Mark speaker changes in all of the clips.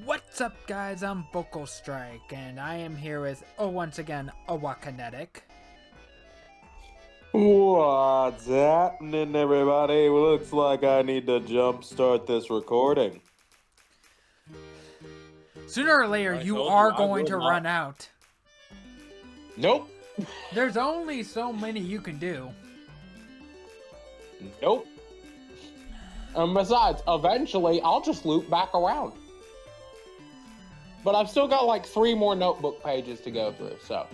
Speaker 1: What's up, guys? I'm Vocal Strike, and I am here with, once again, Awakinetic.
Speaker 2: What's happening, everybody? Looks like I need to jumpstart this recording.
Speaker 1: Sooner or later,
Speaker 2: I
Speaker 1: you
Speaker 2: told
Speaker 1: are
Speaker 2: you I
Speaker 1: going
Speaker 2: would
Speaker 1: to
Speaker 2: not.
Speaker 1: run out.
Speaker 2: Nope.
Speaker 1: There's only so many you can do.
Speaker 2: Nope. And besides, eventually, I'll just loop back around. But I've still got like 3 more notebook pages to go through, so.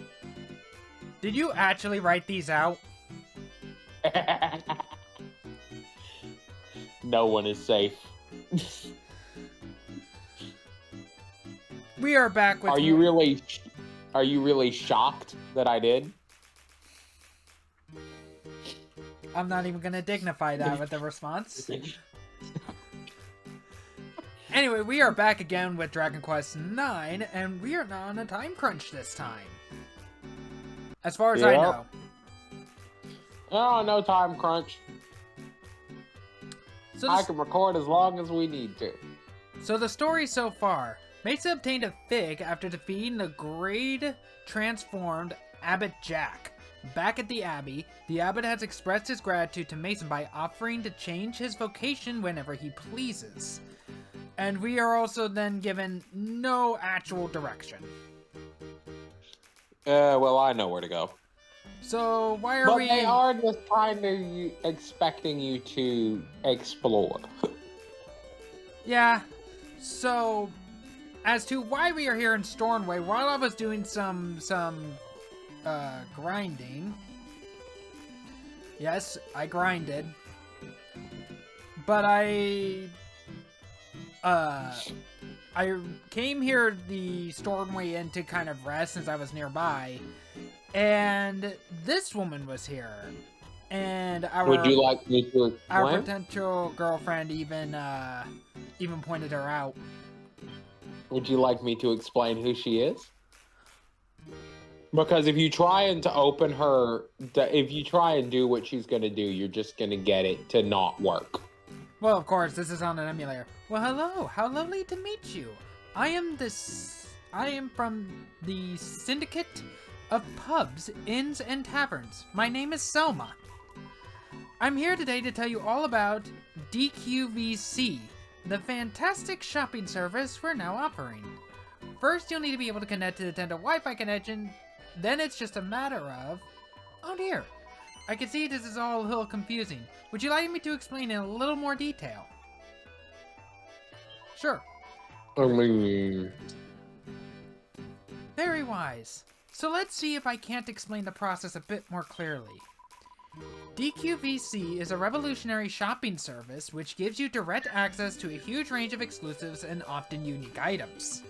Speaker 1: Did you actually write these out?
Speaker 2: No one is safe.
Speaker 1: We are back with...
Speaker 2: Are you really shocked that I did?
Speaker 1: I'm not even going to dignify that with a response. Anyway, we are back again with Dragon Quest IX, and we are not on a time crunch this time. As far as I know.
Speaker 2: Oh, no time crunch.
Speaker 1: So
Speaker 2: I can record as long as we need to.
Speaker 1: So the story so far. Mesa obtained a fig after defeating the grade transformed Abbot Jack. Back at the Abbey, the Abbot has expressed his gratitude to Mason by offering to change his vocation whenever he pleases. And we are also then given no actual direction.
Speaker 2: Well, I know where to go.
Speaker 1: So why are we...
Speaker 2: But they are just kind of expecting you to explore.
Speaker 1: Yeah, so as to why we are here in Stornway, while I was doing some grinding. Yes, I grinded. But I came here the Stornway Inn to kind of rest since I was nearby. And this woman was here. And
Speaker 2: Would you like me to explain?
Speaker 1: Our potential girlfriend even pointed her out.
Speaker 2: Would you like me to explain who she is? Because if you try and do what she's gonna do, you're just gonna get it to not work.
Speaker 1: Well, of course, this is on an emulator. Well, hello. How lovely to meet you. I am from the Syndicate of Pubs, Inns, and Taverns. My name is Selma. I'm here today to tell you all about DQVC, the fantastic shopping service we're now offering. First, you'll need to be able to connect to the Nintendo Wi-Fi connection. Then it's just a matter of... Oh dear. I can see this is all a little confusing. Would you like me to explain in a little more detail? Sure. Very wise. So let's see if I can't explain the process a bit more clearly. DQVC is a revolutionary shopping service which gives you direct access to a huge range of exclusives and often unique items.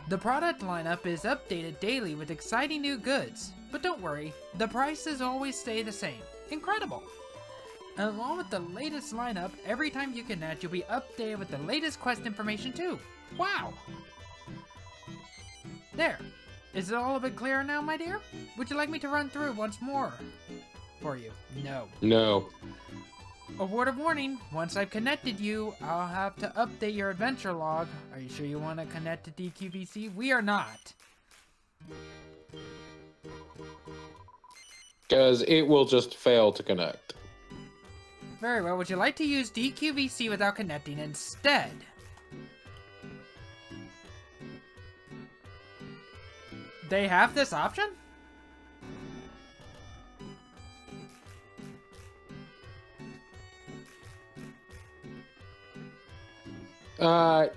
Speaker 1: The product lineup is updated daily with exciting new goods, but don't worry, the prices always stay the same. Incredible! And along with the latest lineup, every time you connect, you'll be updated with the latest quest information too. Wow! There. Is it all a bit clearer now, my dear? Would you like me to run through once more for you? No.
Speaker 2: No.
Speaker 1: A word of warning, once I've connected you, I'll have to update your adventure log. Are you sure you want to connect to DQVC? We are not.
Speaker 2: Because it will just fail to connect.
Speaker 1: Very well, would you like to use DQVC without connecting instead? They have this option?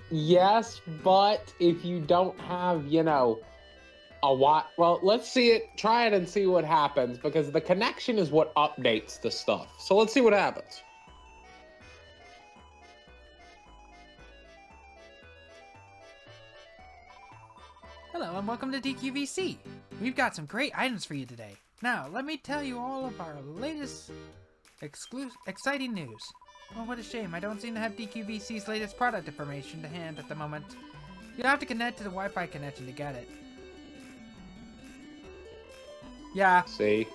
Speaker 2: Yes, but if you don't have, well, let's see it, try it and see what happens, because the connection is what updates the stuff. So let's see what happens.
Speaker 1: Hello and welcome to DQVC. We've got some great items for you today. Now, let me tell you all of our latest exciting news. Oh, what a shame. I don't seem to have DQVC's latest product information to hand at the moment. You'll have to connect to the Wi-Fi connection to get it. Yeah.
Speaker 2: See?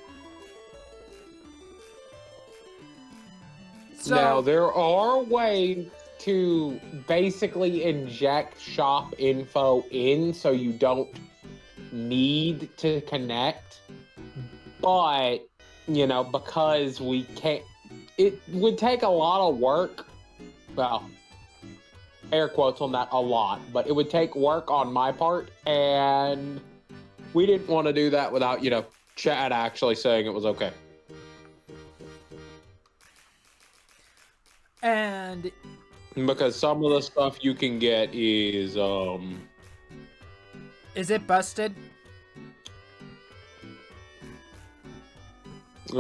Speaker 1: So,
Speaker 2: now, there are ways to basically inject shop info in so you don't need to connect. But, you know, because we can't, it would take a lot of work. Well, air quotes on that, a lot, but it would take work on my part, and we didn't want to do that without, you know, Chad actually saying it was okay.
Speaker 1: And
Speaker 2: because some of the stuff you can get is
Speaker 1: it busted?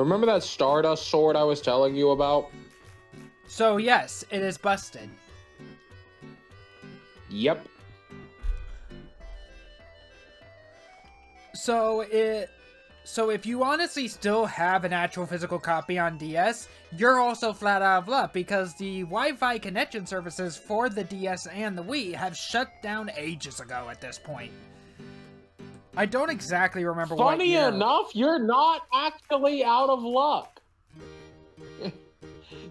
Speaker 2: remember that Stardust sword I was telling you about?
Speaker 1: So yes, it is busted.
Speaker 2: Yep.
Speaker 1: So if you honestly still have an actual physical copy on DS, you're also flat out of luck because the Wi-Fi connection services for the DS and the Wii have shut down ages ago at this point. I don't exactly remember what year.
Speaker 2: Funny enough, you're not actually out of luck.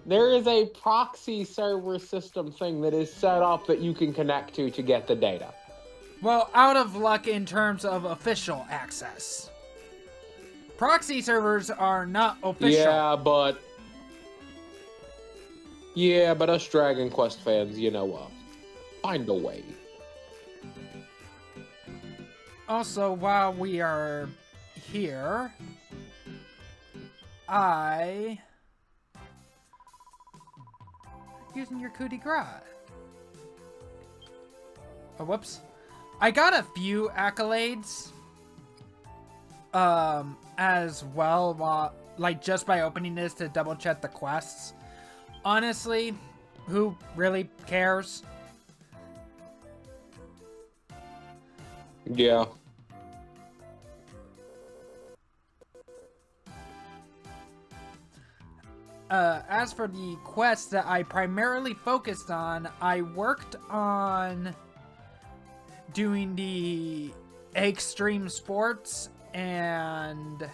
Speaker 2: There is a proxy server system thing that is set up that you can connect to get the data.
Speaker 1: Well, out of luck in terms of official access. Proxy servers are not official.
Speaker 2: Yeah, but us Dragon Quest fans, you know, find a way.
Speaker 1: Also, while we are here, using your coup de grace. Oh, whoops. I got a few accolades, as well, like just by opening this to double check the quests. Honestly, who really cares?
Speaker 2: Yeah.
Speaker 1: As for the quests that I primarily focused on, I worked on doing the extreme sports and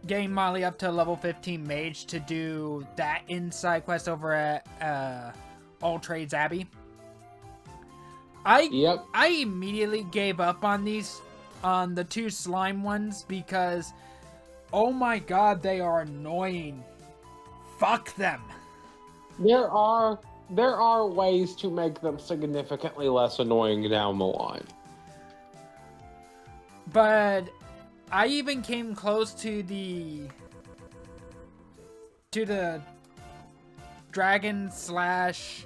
Speaker 1: getting Molly up to level 15 mage to do that inside quest over at All Trades Abbey. I immediately gave up on the two slime ones because, oh my god, they are annoying. Fuck them.
Speaker 2: There are ways to make them significantly less annoying down the line.
Speaker 1: But I even came close to the dragon slash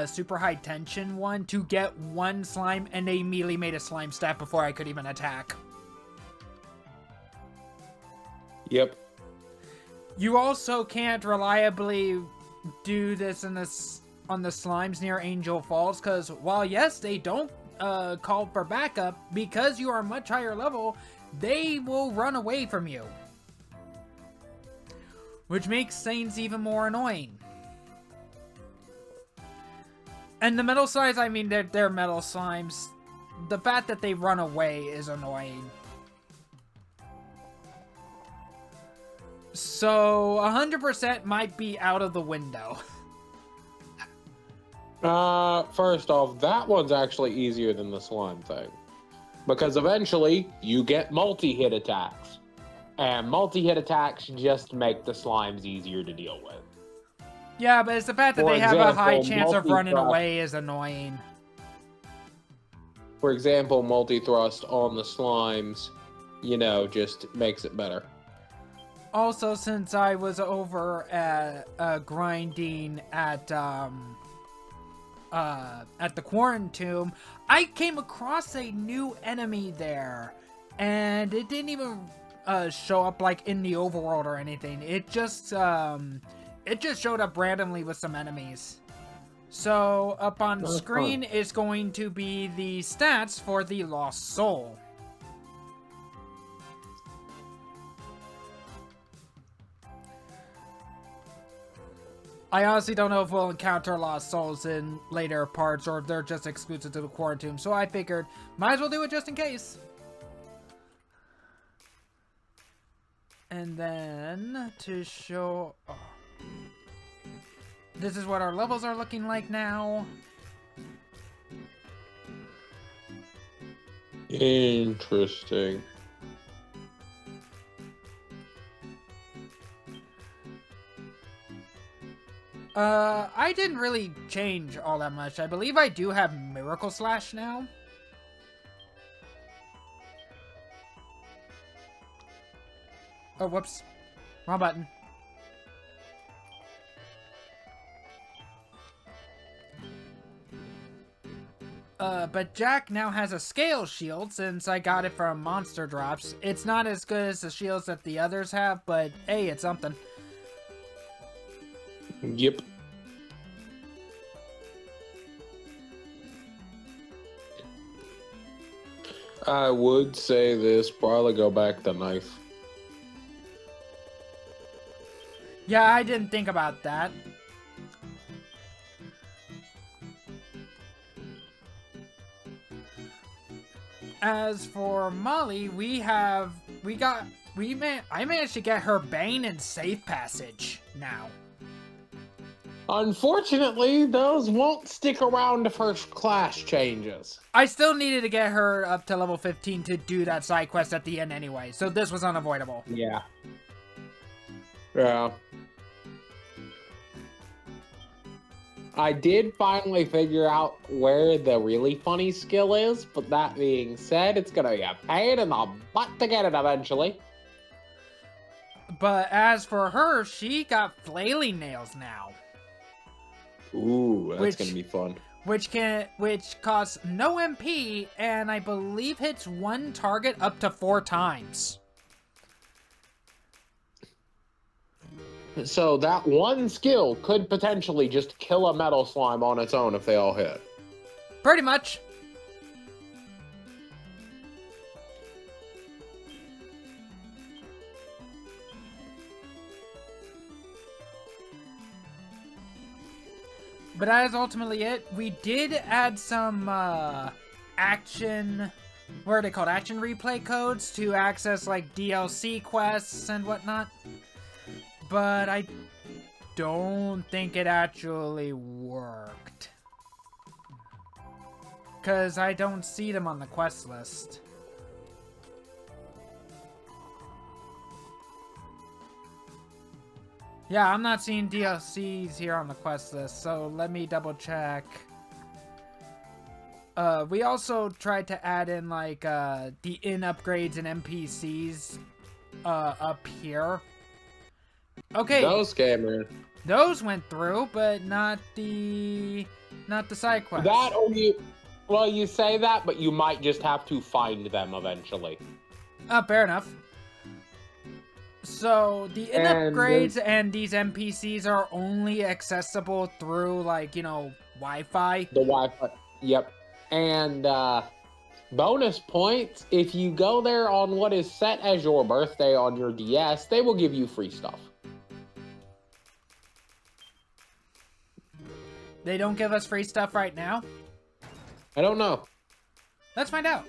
Speaker 1: super high tension one to get one slime, and they immediately made a slime stat before I could even attack.
Speaker 2: Yep.
Speaker 1: You also can't reliably do this on the slimes near Angel Falls, because while yes, they don't call for backup, because you are much higher level, they will run away from you. Which makes things even more annoying. And the metal slimes, I mean, they're metal slimes. The fact that they run away is annoying. So, 100% might be out of the window.
Speaker 2: First off, that one's actually easier than the slime thing. Because eventually, you get multi-hit attacks. And multi-hit attacks just make the slimes easier to deal with.
Speaker 1: Yeah, but it's the fact that they have a high chance of running away is annoying.
Speaker 2: For example, multi-thrust on the slimes, you know, just makes it better.
Speaker 1: Also, since I was over at grinding at the Quarantine, I came across a new enemy there, and it didn't even show up like in the overworld or anything. It just showed up randomly with some enemies. So up on screen is going to be the stats for the Lost Soul. I honestly don't know if we'll encounter lost souls in later parts or if they're just exclusive to the quarantine. So I figured, might as well do it just in case. And then to show... Oh. This is what our levels are looking like now.
Speaker 2: Interesting.
Speaker 1: I didn't really change all that much. I believe I do have Miracle Slash now. Oh, whoops. Wrong button. But Jack now has a scale shield since I got it from monster drops. It's not as good as the shields that the others have, but hey, it's something.
Speaker 2: Yep. I would say this, probably go back to knife.
Speaker 1: Yeah, I didn't think about that. As for Molly, I managed to get her Bane and Safe Passage now.
Speaker 2: Unfortunately, those won't stick around for class changes.
Speaker 1: I still needed to get her up to level 15 to do that side quest at the end anyway, so this was unavoidable.
Speaker 2: Yeah. Yeah. I did finally figure out where the really funny skill is, but that being said, it's gonna be a pain in the butt to get it eventually.
Speaker 1: But as for her, she got flailing nails now.
Speaker 2: Ooh, that's gonna be fun.
Speaker 1: Which costs no MP, and I believe hits one target up to 4 times.
Speaker 2: So that one skill could potentially just kill a metal slime on its own if they all hit.
Speaker 1: Pretty much. But that is ultimately it. We did add some action... What are they called? Action replay codes to access like DLC quests and whatnot. But I don't think it actually worked. Because I don't see them on the quest list. Yeah, I'm not seeing DLCs here on the quest list, so let me double check. We also tried to add in like the inn upgrades and NPCs up here. Okay.
Speaker 2: Those came in.
Speaker 1: Those went through, but not the side quests.
Speaker 2: That or you say that, but you might just have to find them eventually.
Speaker 1: Fair enough. So the inn upgrades and these NPCs are only accessible through like, you know, Wi-Fi.
Speaker 2: The Wi-Fi. Yep. And bonus points, if you go there on what is set as your birthday on your DS, they will give you free stuff.
Speaker 1: They don't give us free stuff right now?
Speaker 2: I don't know.
Speaker 1: Let's find out.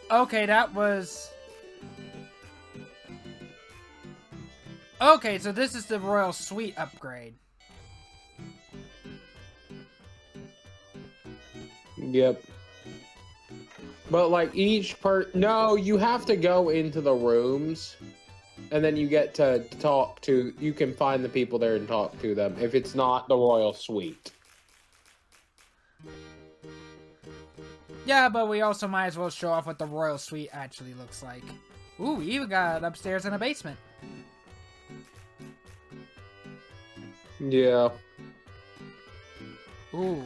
Speaker 1: Okay, that was... Okay, so this is the Royal Suite upgrade.
Speaker 2: Yep. But like no, you have to go into the rooms and then you get to talk to, you can find the people there and talk to them if it's not the Royal Suite.
Speaker 1: Yeah, but we also might as well show off what the Royal Suite actually looks like. Ooh, we even got upstairs and a basement.
Speaker 2: Yeah.
Speaker 1: Ooh.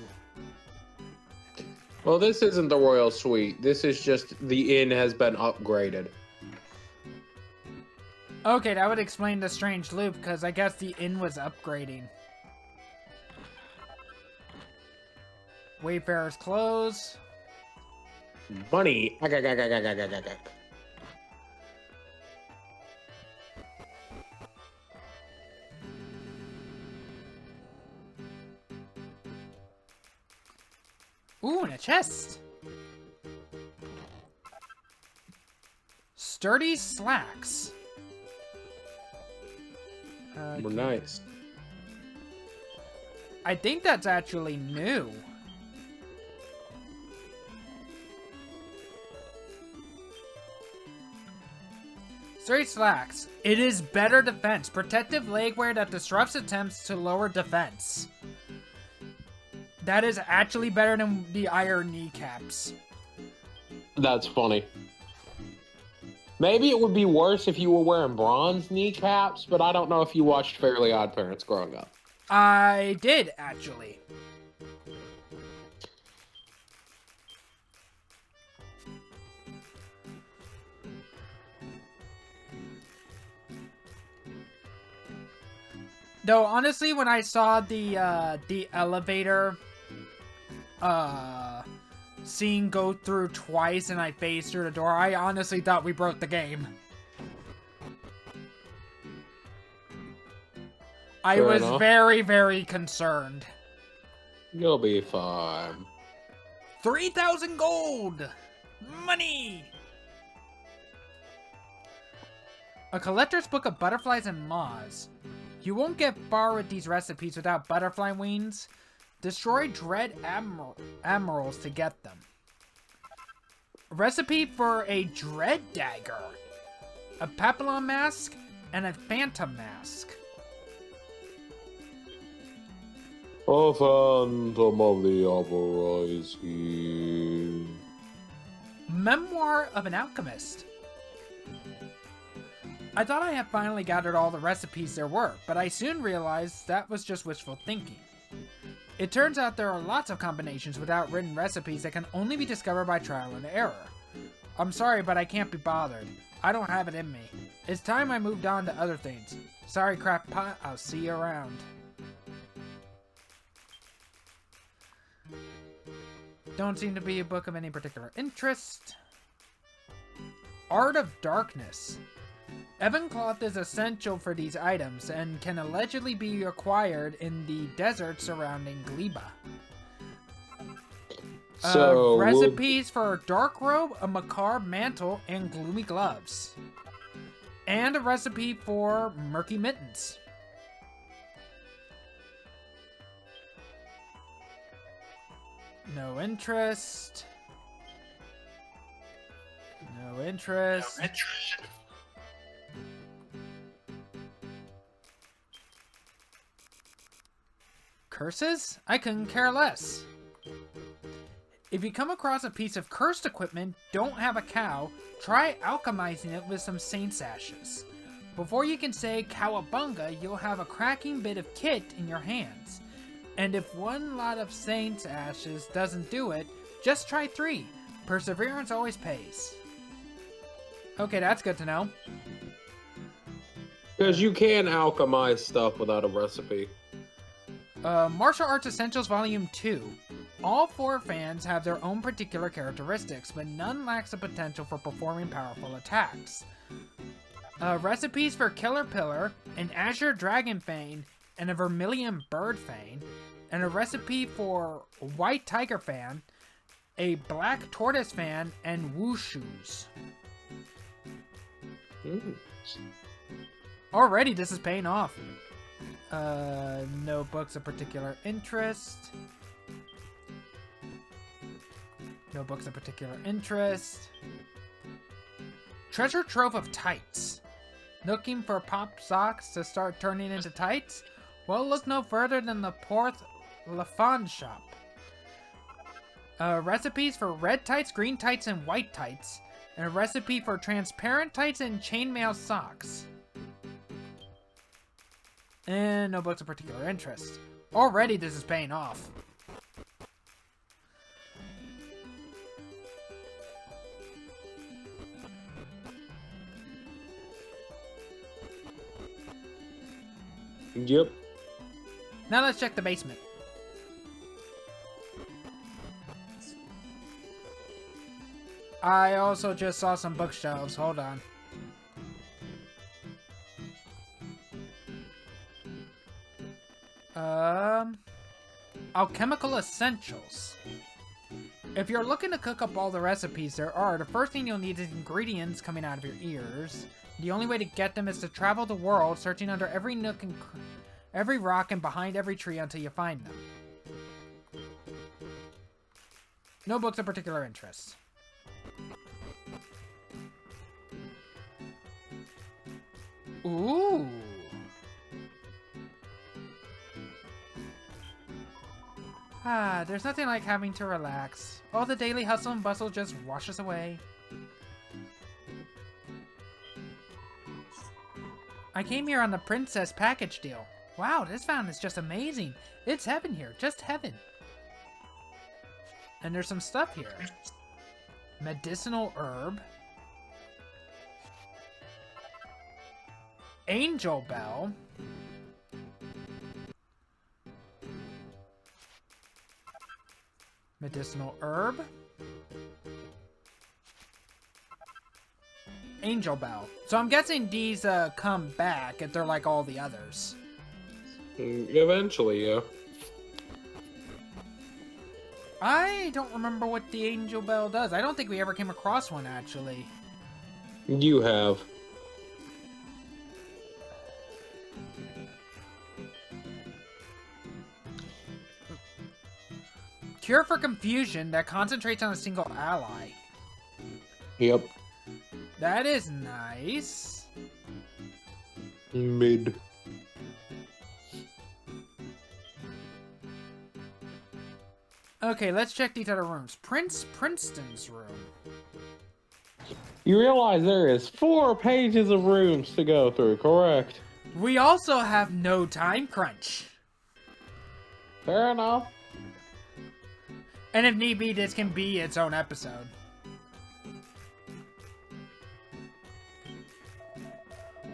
Speaker 2: Well, this isn't the Royal Suite. This is just the inn has been upgraded.
Speaker 1: Okay, that would explain the strange loop, because I guess the inn was upgrading. Wayfarer's clothes.
Speaker 2: Money.
Speaker 1: Ooh, and a chest. Sturdy slacks.
Speaker 2: We're nice.
Speaker 1: I think that's actually new. Sturdy slacks. It is better defense. Protective legwear that disrupts attempts to lower defense. That is actually better than the iron kneecaps.
Speaker 2: That's funny. Maybe it would be worse if you were wearing bronze kneecaps, but I don't know if you watched Fairly Odd Parents growing up.
Speaker 1: I did, actually. Though, honestly, when I saw the elevator scene go through twice and I phased through the door, I honestly thought we broke the game. I was very, very concerned.
Speaker 2: You'll be fine.
Speaker 1: 3,000 gold! Money! A collector's book of butterflies and moths. You won't get far with these recipes without butterfly wings. Destroy dread admirals to get them. A recipe for a dread dagger. A papillon mask and a phantom mask.
Speaker 2: A phantom of the uprising.
Speaker 1: Memoir of an alchemist. I thought I had finally gathered all the recipes there were, but I soon realized that was just wishful thinking. It turns out there are lots of combinations without written recipes that can only be discovered by trial and error. I'm sorry, but I can't be bothered. I don't have it in me. It's time I moved on to other things. Sorry, crackpot. I'll see you around. Don't seem to be a book of any particular interest. Art of Darkness. Ebon cloth is essential for these items and can allegedly be acquired in the desert surrounding Gleba.
Speaker 2: So
Speaker 1: recipes for a dark robe, a macabre mantle, and gloomy gloves. And a recipe for murky mittens. No interest. No interest.
Speaker 3: No interest.
Speaker 1: Curses? I couldn't care less. If you come across a piece of cursed equipment, don't have a cow, try alchemizing it with some saint's ashes. Before you can say cowabunga, you'll have a cracking bit of kit in your hands. And if one lot of saint's ashes doesn't do it, just try 3. Perseverance always pays. Okay, that's good to know.
Speaker 2: Because you can alchemize stuff without a recipe.
Speaker 1: Martial Arts Essentials Volume 2. All 4 fans have their own particular characteristics, but none lacks the potential for performing powerful attacks. Recipes for Killer Pillar, an Azure Dragon Fang, and a Vermilion Bird Fang, and a recipe for White Tiger Fan, a Black Tortoise Fan, and Wooshoos. Already, this is paying off. No books of particular interest. No books of particular interest. Treasure Trove of Tights. Looking for pop socks to start turning into tights? Well, look no further than the Porth Lafon shop. Recipes for red tights, green tights, and white tights. And a recipe for transparent tights and chainmail socks. And no books of particular interest. Already this is paying off.
Speaker 2: Yep.
Speaker 1: Now let's check the basement. I also just saw some bookshelves. Hold on. Alchemical essentials. If you're looking to cook up all the recipes there are, the first thing you'll need is ingredients coming out of your ears. The only way to get them is to travel the world, searching under every nook and every rock and behind every tree until you find them. No books of particular interest. Ooh. Ah, there's nothing like having to relax. All the daily hustle and bustle just washes away. I came here on the princess package deal. Wow, this fountain is just amazing. It's heaven here, just heaven. And there's some stuff here. Medicinal herb. Angel bell. Medicinal herb. Angel bell. So I'm guessing these come back if they're like all the others.
Speaker 2: Eventually, yeah.
Speaker 1: I don't remember what the angel bell does. I don't think we ever came across one, actually.
Speaker 2: You have.
Speaker 1: Cure for confusion that concentrates on a single ally.
Speaker 2: Yep.
Speaker 1: That is nice.
Speaker 2: Mid.
Speaker 1: Okay, let's check these other rooms. Prince Princeton's room.
Speaker 2: You realize there is 4 pages of rooms to go through, correct?
Speaker 1: We also have no time crunch.
Speaker 2: Fair enough.
Speaker 1: And if need be, this can be its own episode.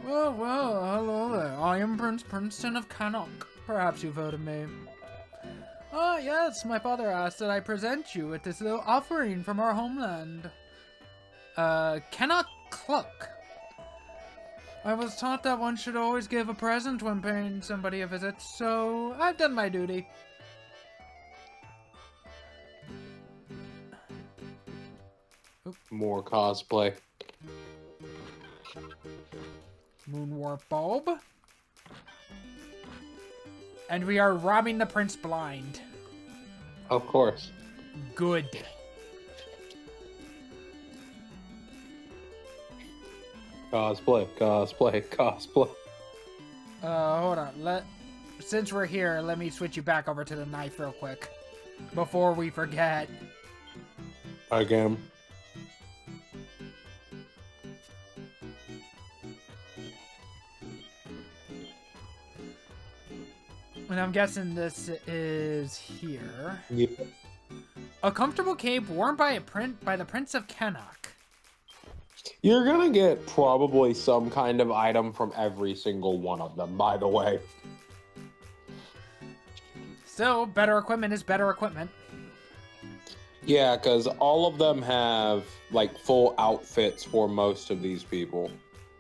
Speaker 1: Well, hello there. I am Prince Princeton of Cannock. Perhaps you've heard of me. Ah, yes, my father asked that I present you with this little offering from our homeland. Cannock cloak. I was taught that one should always give a present when paying somebody a visit, so I've done my duty.
Speaker 2: More cosplay.
Speaker 1: Moonwarp bulb. And we are robbing the prince blind.
Speaker 2: Of course.
Speaker 1: Good.
Speaker 2: Cosplay, cosplay, cosplay.
Speaker 1: Hold on. Since we're here, let me switch you back over to the knife real quick. Before we forget.
Speaker 2: Again.
Speaker 1: And I'm guessing this is here.
Speaker 2: Yeah.
Speaker 1: A comfortable cape worn by the Prince of Cannock.
Speaker 2: You're gonna get probably some kind of item from every single one of them, by the way.
Speaker 1: So, better equipment is better equipment.
Speaker 2: Yeah, because all of them have, like, full outfits for most of these people.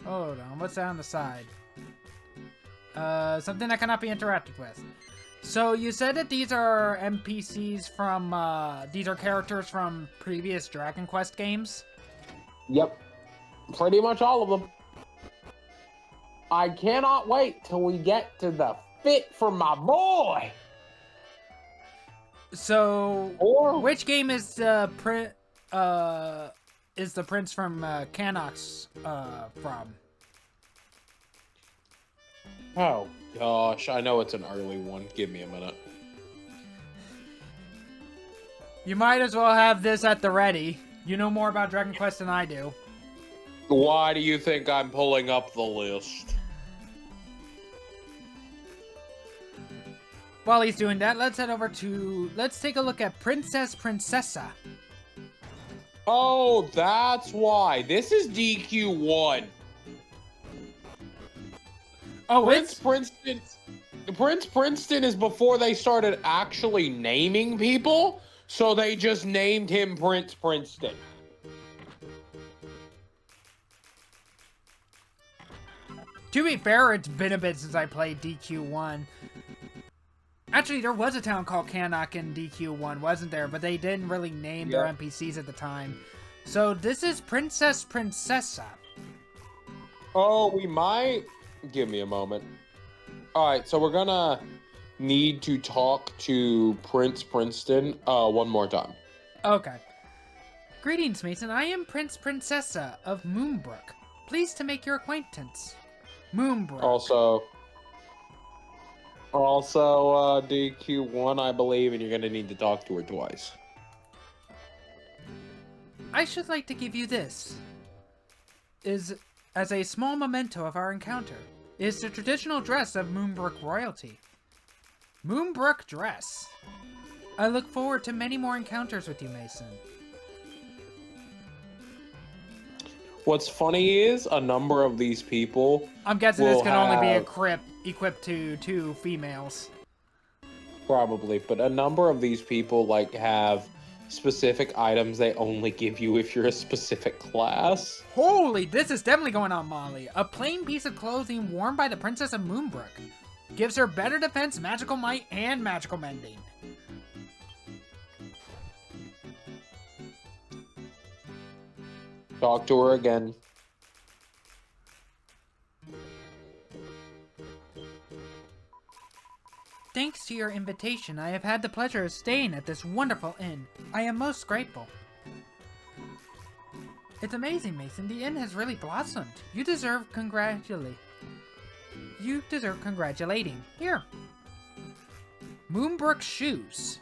Speaker 1: Hold on, what's that on the side? Something that cannot be interacted with. So, you said that these are NPCs from, these are characters from previous Dragon Quest games?
Speaker 2: Yep. Pretty much all of them. I cannot wait till we get to the fit for my boy!
Speaker 1: So, which game is the prince from Cannock's from?
Speaker 2: Oh, gosh. I know it's an early one. Give me a minute.
Speaker 1: You might as well have this at the ready. You know more about Dragon Quest than I do.
Speaker 2: Why do you think I'm pulling up the list?
Speaker 1: While he's doing that, let's head over to... Let's take a look at Princessa.
Speaker 2: Oh, that's why. This is DQ1.
Speaker 1: Oh,
Speaker 2: Prince Princeton is before they started actually naming people, so they just named him Prince Princeton.
Speaker 1: To be fair, it's been a bit since I played DQ1. Actually, there was a town called Cannock in DQ1, wasn't there? But they didn't really name their NPCs at the time. So this is Princessa.
Speaker 2: Oh, we might... Give me a moment. Alright, so we're gonna need to talk to Prince Princeton one more time.
Speaker 1: Okay. Greetings, Mason. I am Princessa of Moonbrook. Pleased to make your acquaintance. Moonbrook.
Speaker 2: Also, DQ1, I believe, and you're gonna need to talk to her twice.
Speaker 1: I should like to give you this. Is as a small memento of our encounter. Is the traditional dress of Moonbrook royalty. Moonbrook dress. I look forward to many more encounters with you, Mason.
Speaker 2: What's funny is a number of these people.
Speaker 1: I'm guessing this can only be equipped to 2 females.
Speaker 2: Probably, but a number of these people like have specific items they only give you if you're a specific class.
Speaker 1: Holy, this is definitely going on, Molly. A plain piece of clothing worn by the Princess of Moonbrook. Gives her better defense, magical might, and magical mending.
Speaker 2: Talk to her again.
Speaker 1: Thanks to your invitation, I have had the pleasure of staying at this wonderful inn. I am most grateful. It's amazing, Mason. The inn has really blossomed. You deserve congratulating. Here. Moonbrook shoes.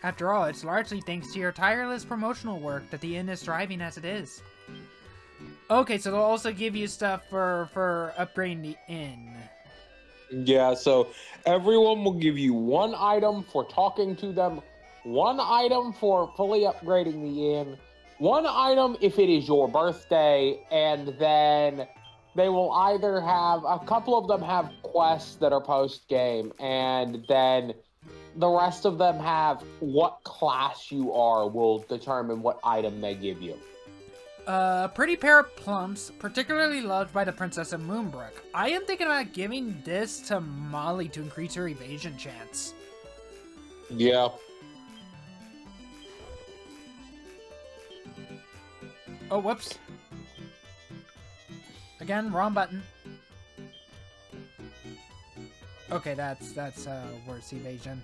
Speaker 1: After all, it's largely thanks to your tireless promotional work that the inn is thriving as it is. Okay, so they'll also give you stuff for upgrading the inn.
Speaker 2: Yeah, so everyone will give you 1 item for talking to them, 1 item for fully upgrading the inn, 1 item if it is your birthday, and then they will either have, a couple of them have quests that are post-game, and then the rest of them have what class you are will determine what item they give you.
Speaker 1: Pretty pair of plumps, particularly loved by the Princess of Moonbrook. I am thinking about giving this to Molly to increase her evasion chance.
Speaker 2: Yeah.
Speaker 1: Oh, whoops. Again, wrong button. Okay, that's worse evasion.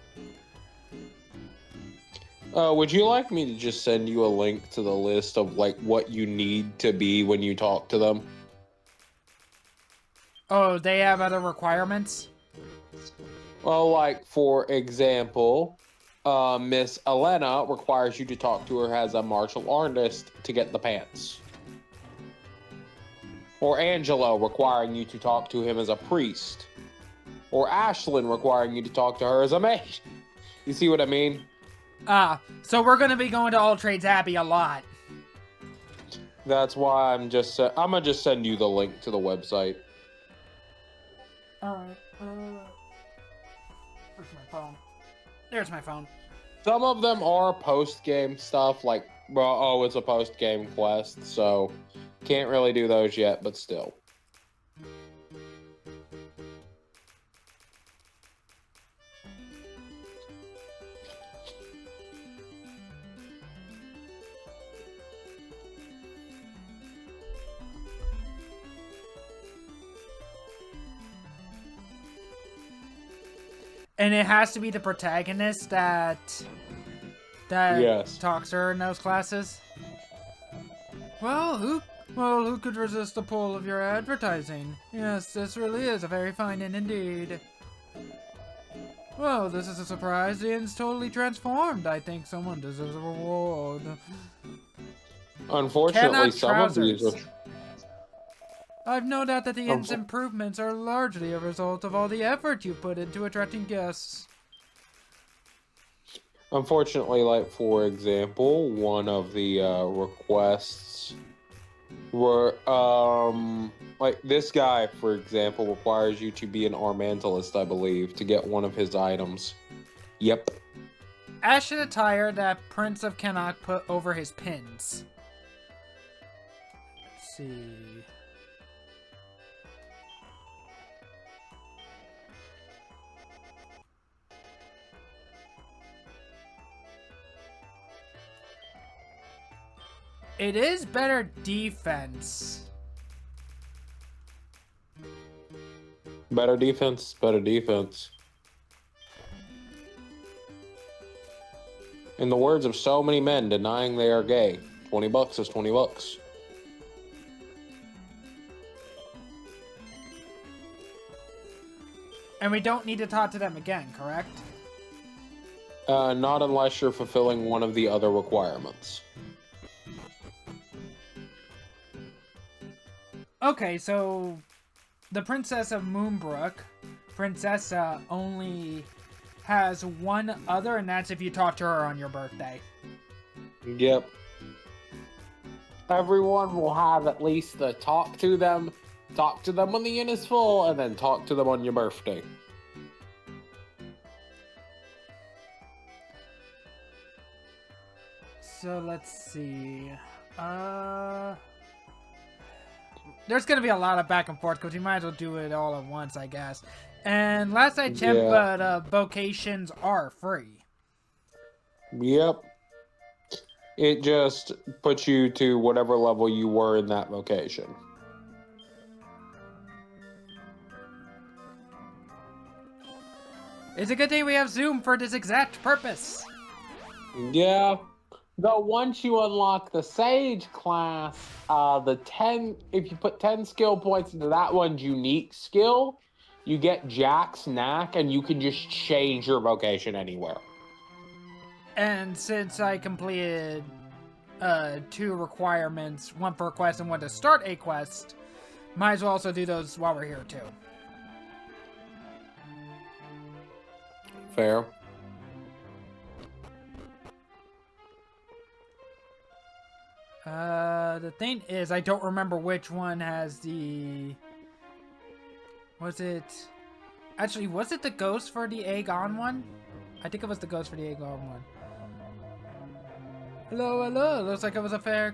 Speaker 2: Would you like me to just send you a link to the list of, like, what you need to be when you talk to them?
Speaker 1: Oh, they have other requirements?
Speaker 2: Well, like, for example, Miss Elena requires you to talk to her as a martial artist to get the pants. Or Angelo requiring you to talk to him as a priest. Or Ashlyn requiring you to talk to her as a mage. You see what I mean?
Speaker 1: So we're gonna be going to All Trades Abbey a lot.
Speaker 2: That's why I'm gonna just send you the link to the website.
Speaker 1: Alright, where's my phone? There's my phone.
Speaker 2: Some of them are post-game stuff, like, well, oh, it's a post-game quest, so can't really do those yet, but still.
Speaker 1: And it has to be the protagonist that
Speaker 2: Yes.
Speaker 1: talks to her in those classes. Well, who could resist the pull of your advertising? Yes, this really is a very fine inn indeed. Well, this is a surprise. The inn's totally transformed. I think someone deserves a reward.
Speaker 2: Unfortunately, some of these are...
Speaker 1: I've no doubt that the inn's improvements are largely a result of all the effort you've put into attracting guests.
Speaker 2: Unfortunately, like, for example, one of the requests were, like, this guy, for example, requires you to be an Armantalist, I believe, to get one of his items. Yep.
Speaker 1: Ashen attire that Prince of Cannock put over his pins. Let's see... It is better defense.
Speaker 2: Better defense, better defense. In the words of so many men denying they are gay, $20 is $20.
Speaker 1: And we don't need to talk to them again, correct?
Speaker 2: Not unless you're fulfilling one of the other requirements.
Speaker 1: Okay, so the Princess of Moonbrook, Princessa, only has one other, and that's if you talk to her on your birthday.
Speaker 2: Yep. Everyone will have at least the talk to them when the inn is full, and then talk to them on your birthday.
Speaker 1: So let's see. There's gonna be a lot of back and forth because we might as well do it all at once, I guess. And last I checked,
Speaker 2: Yeah.
Speaker 1: but vocations are free.
Speaker 2: Yep. It just puts you to whatever level you were in that vocation.
Speaker 1: It's a good thing we have Zoom for this exact purpose.
Speaker 2: Yeah. Though once you unlock the Sage class, if you put 10 skill points into that one's unique skill, you get Jack's Knack, and you can just change your vocation anywhere.
Speaker 1: And since I completed 2 requirements, one for a quest and one to start a quest, might as well also do those while we're here too.
Speaker 2: Fair.
Speaker 1: The thing is, I don't remember which one has the... Was it... Actually, was it the ghost for the Aegon one? I think it was the ghost for the Aegon one. Hello, hello. Looks like it was a fair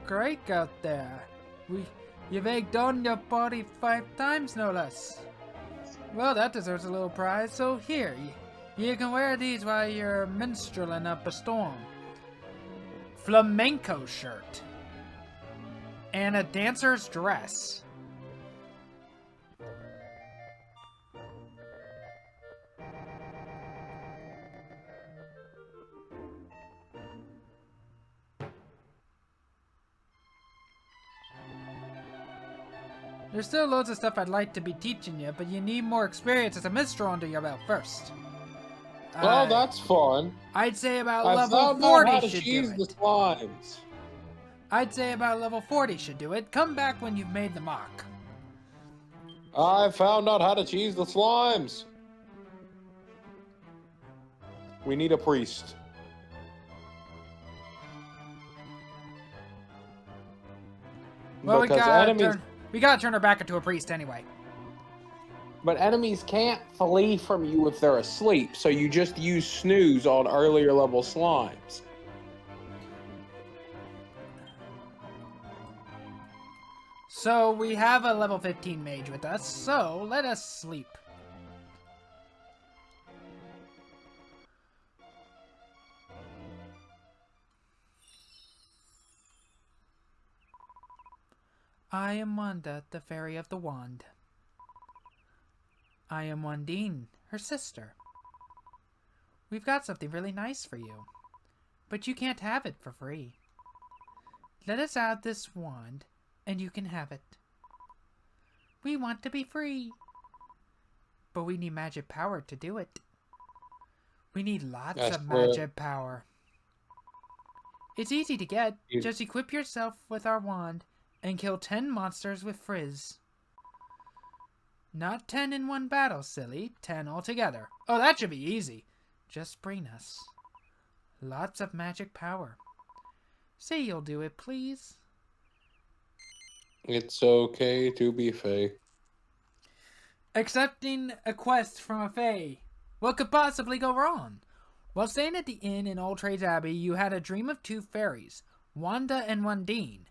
Speaker 1: break out there. You've egged on your party 5 times, no less. Well, that deserves a little prize, so here, you can wear these while you're minstrelling up a storm. Flamenco shirt. And a dancer's dress. There's still loads of stuff I'd like to be teaching you, but you need more experience as a minstrel under your belt first.
Speaker 2: Well, that's fun.
Speaker 1: I'd say about
Speaker 2: I
Speaker 1: level
Speaker 2: found
Speaker 1: 40
Speaker 2: out how to
Speaker 1: should do
Speaker 2: cheese the
Speaker 1: it.
Speaker 2: slimes.
Speaker 1: I'd say about level 40 should do it. Come back when you've made the mock.
Speaker 2: I found out how to cheese the slimes. We need a priest.
Speaker 1: Well,
Speaker 2: Because
Speaker 1: we gotta turn her back into a priest anyway.
Speaker 2: But enemies can't flee from you if they're asleep, so you just use snooze on earlier level slimes.
Speaker 1: So we have a level 15 mage with us, so let us sleep. I am Wanda, the Fairy of the Wand. I am Wandine, her sister. We've got something really nice for you, but you can't have it for free. Let us out this wand, and you can have it. We want to be free, but we need magic power to do it. We need lots of magic power. It's easy to get. Just equip yourself with our wand and kill 10 monsters with Frizz. Not 10 in one battle, silly. 10 altogether. Oh, that should be easy. Just bring us lots of magic power. Say you'll do it, please.
Speaker 2: It's okay to be Fae.
Speaker 1: Accepting a quest from a Fae. What could possibly go wrong? While staying at the inn in Old Trades Abbey, you had a dream of 2 fairies, Wanda and Wandine,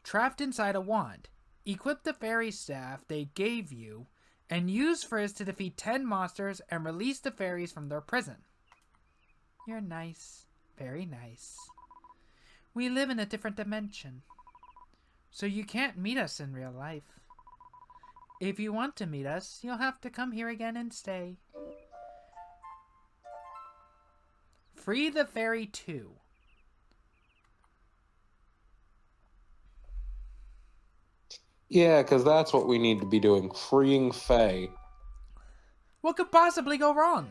Speaker 1: trapped inside a wand. Equip the fairy staff they gave you, and use Frizz to defeat 10 monsters and release the fairies from their prison. You're nice. Very nice. We live in a different dimension. So you can't meet us in real life. If you want to meet us, you'll have to come here again and stay. Free the Fairy 2.
Speaker 2: Yeah, because that's what we need to be doing. Freeing Faye.
Speaker 1: What could possibly go wrong?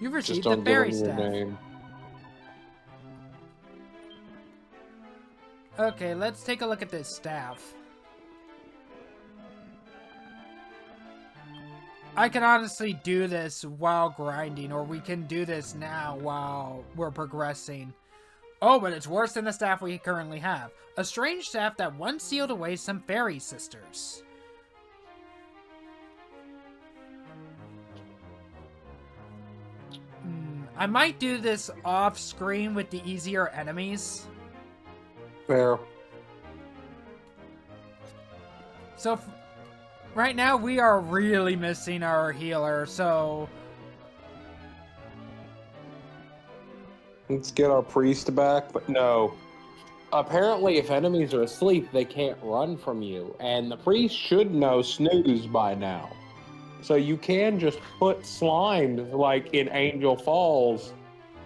Speaker 1: You've
Speaker 2: Just
Speaker 1: received the
Speaker 2: don't give
Speaker 1: fairy
Speaker 2: them your
Speaker 1: staff.
Speaker 2: name.
Speaker 1: Okay, let's take a look at this staff. I can honestly do this while grinding, or we can do this now while we're progressing. Oh, but it's worse than the staff we currently have. A strange staff that once sealed away some fairy sisters. I might do this off screen with the easier enemies.
Speaker 2: Fair.
Speaker 1: So, right now we are really missing our healer, so...
Speaker 2: Let's get our priest back, but no. Apparently, if enemies are asleep, they can't run from you, and the priest should know snooze by now. So you can just put slime, like in Angel Falls,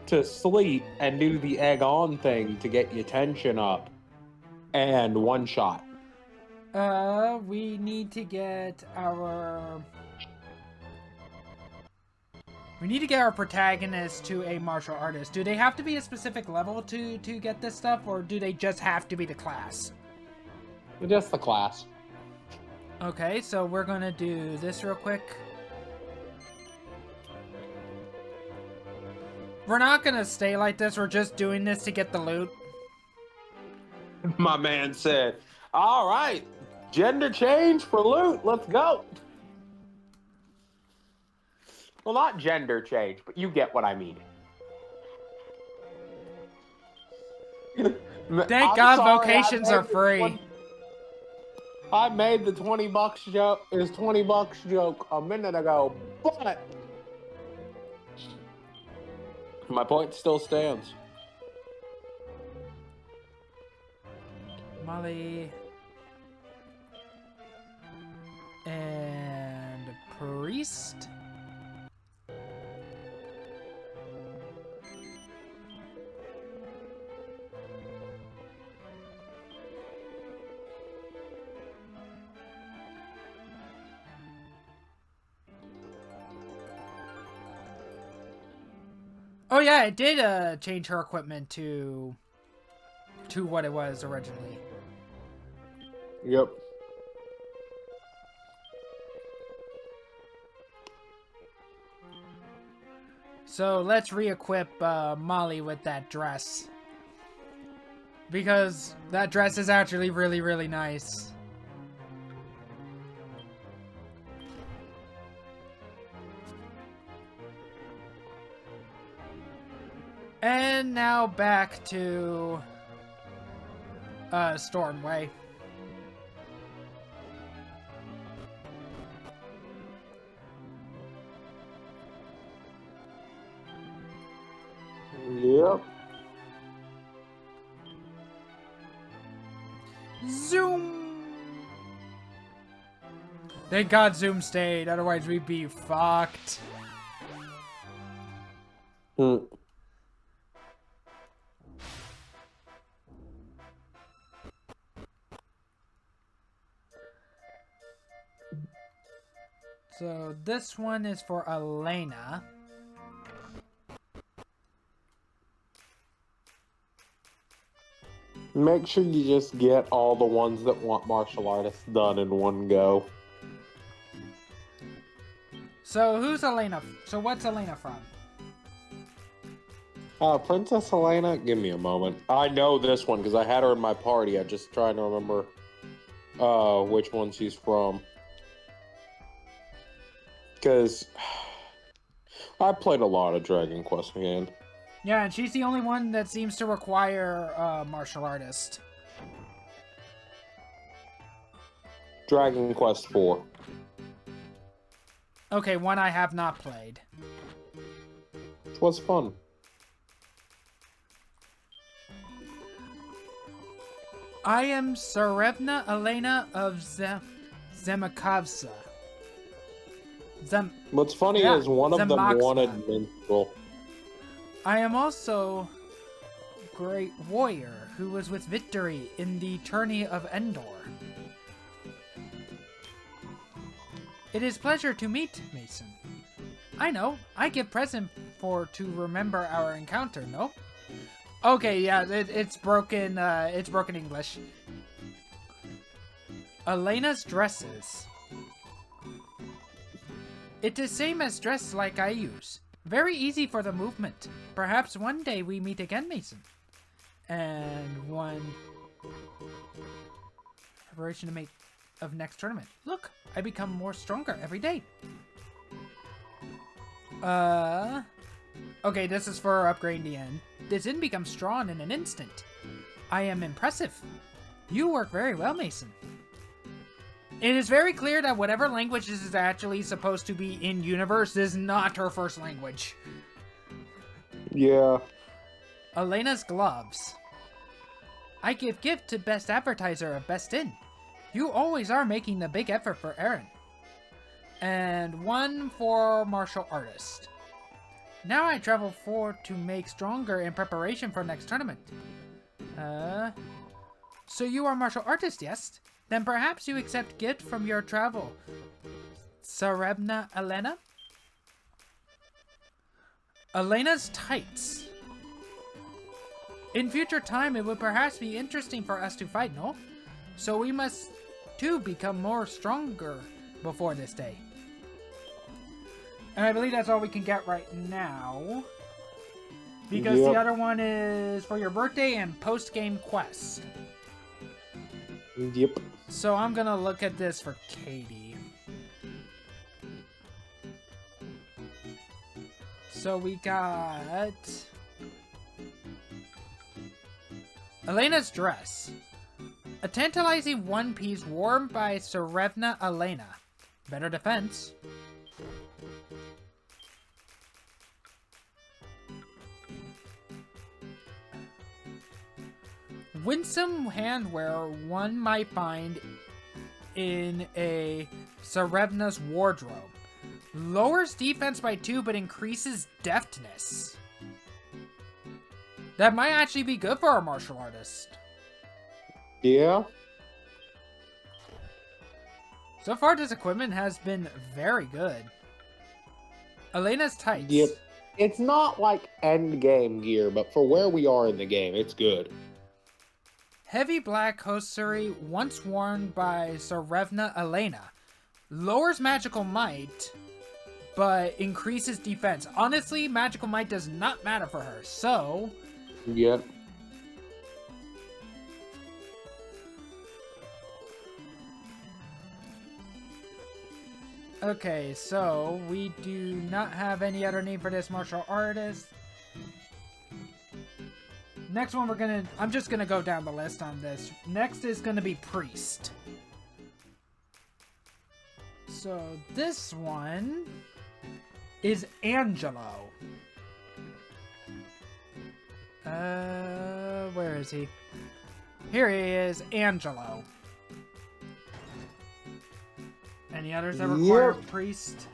Speaker 2: to sleep and do the egg on thing to get your tension up. And one shot.
Speaker 1: We need to get our... We need to get our protagonist to a martial artist. Do they have to be a specific level to get this stuff, or do they just have to be the class?
Speaker 2: Just the class.
Speaker 1: Okay, so we're gonna do this real quick. We're not gonna stay like this, we're just doing this to get the loot.
Speaker 2: My man said, all right, gender change for loot, let's go. Well, not gender change, but you get what I mean.
Speaker 1: Thank God vocations are free.
Speaker 2: I made the $20 joke, is $20 joke a minute ago, but my point still stands.
Speaker 1: Molly and priest. Oh yeah, it did change her equipment to what it was originally.
Speaker 2: Yep.
Speaker 1: So let's re-equip Molly with that dress. Because that dress is actually really, really nice. And now back to Stormway.
Speaker 2: Yep.
Speaker 1: Zoom! Thank God Zoom stayed, otherwise we'd be fucked. So this one is for Elena.
Speaker 2: Make sure you just get all the ones that want martial artists done in one go.
Speaker 1: So who's Elena? So what's Elena from?
Speaker 2: Princess Elena? Give me a moment. I know this one because I had her in my party. I'm just trying to remember which one she's from. Because I played a lot of Dragon Quest, man.
Speaker 1: Yeah, and she's the only one that seems to require a martial artist.
Speaker 2: Dragon Quest 4.
Speaker 1: Okay, one I have not played.
Speaker 2: It was fun.
Speaker 1: I am Tsarevna Elena of Zemakovsa.
Speaker 2: What's funny
Speaker 1: Yeah,
Speaker 2: is one of them
Speaker 1: Zemaksva.
Speaker 2: wanted minstrel.
Speaker 1: I am also great warrior who was with victory in the tourney of Endor. It is pleasure to meet, Mason. I know, I give present to remember our encounter, no? Okay, yeah, it's broken English. Elena's dresses. It is same as dress like I use. Very easy for the movement. Perhaps one day we meet again, Mason. And one preparation to make of next tournament. Look, I become more stronger every day. Okay, this is for upgrading the end. This inn becomes strong in an instant. I am impressive. You work very well, Mason. It is very clear that whatever language this is actually supposed to be in universe is not her first language.
Speaker 2: Yeah.
Speaker 1: Elena's gloves. I give gift to best advertiser of best inn. You always are making the big effort for Aaron. And one for martial artist. Now I travel forward to make stronger in preparation for next tournament. So you are martial artist, yes? Then perhaps you accept gift from your travel. Tsarevna Elena? Elena's tights. In future time, it would perhaps be interesting for us to fight, no? So we must, too, become more stronger before this day. And I believe that's all we can get right now. Because the other one is for your birthday and post-game quest.
Speaker 2: Yep.
Speaker 1: So I'm gonna look at this for Katie. So we got Elena's dress. A tantalizing one piece worn by Tsarevna Elena. Better defense. Winsome handwear one might find in a Tsarevna's wardrobe. Lowers defense by 2 but increases deftness. That might actually be good for a martial artist.
Speaker 2: Yeah.
Speaker 1: So far this equipment has been very good. Elena's tights.
Speaker 2: Yep. It's not like end game gear, but for where we are in the game, it's good.
Speaker 1: Heavy black hosiery once worn by Tsarevna Elena. Lowers magical might, but increases defense. Honestly, magical might does not matter for her, so...
Speaker 2: Yep.
Speaker 1: Okay, so we do not have any other name for this martial artist. Next one I'm just gonna go down the list on this. Next is gonna be Priest. So this one is Angelo. Where is he? Here he is, Angelo. Any others that require Priest?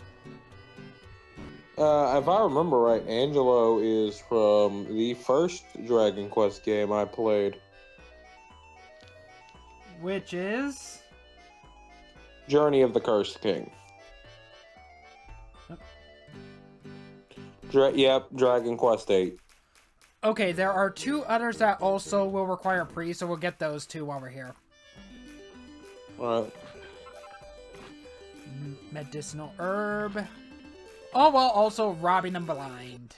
Speaker 2: If I remember right, Angelo is from the first Dragon Quest game I played.
Speaker 1: Which is?
Speaker 2: Journey of the Cursed King. Yep, Dragon Quest 8.
Speaker 1: Okay, there are 2 others that also will require Priest, so we'll get those 2 while we're here.
Speaker 2: Alright.
Speaker 1: Medicinal herb. Oh, well, also robbing them blind.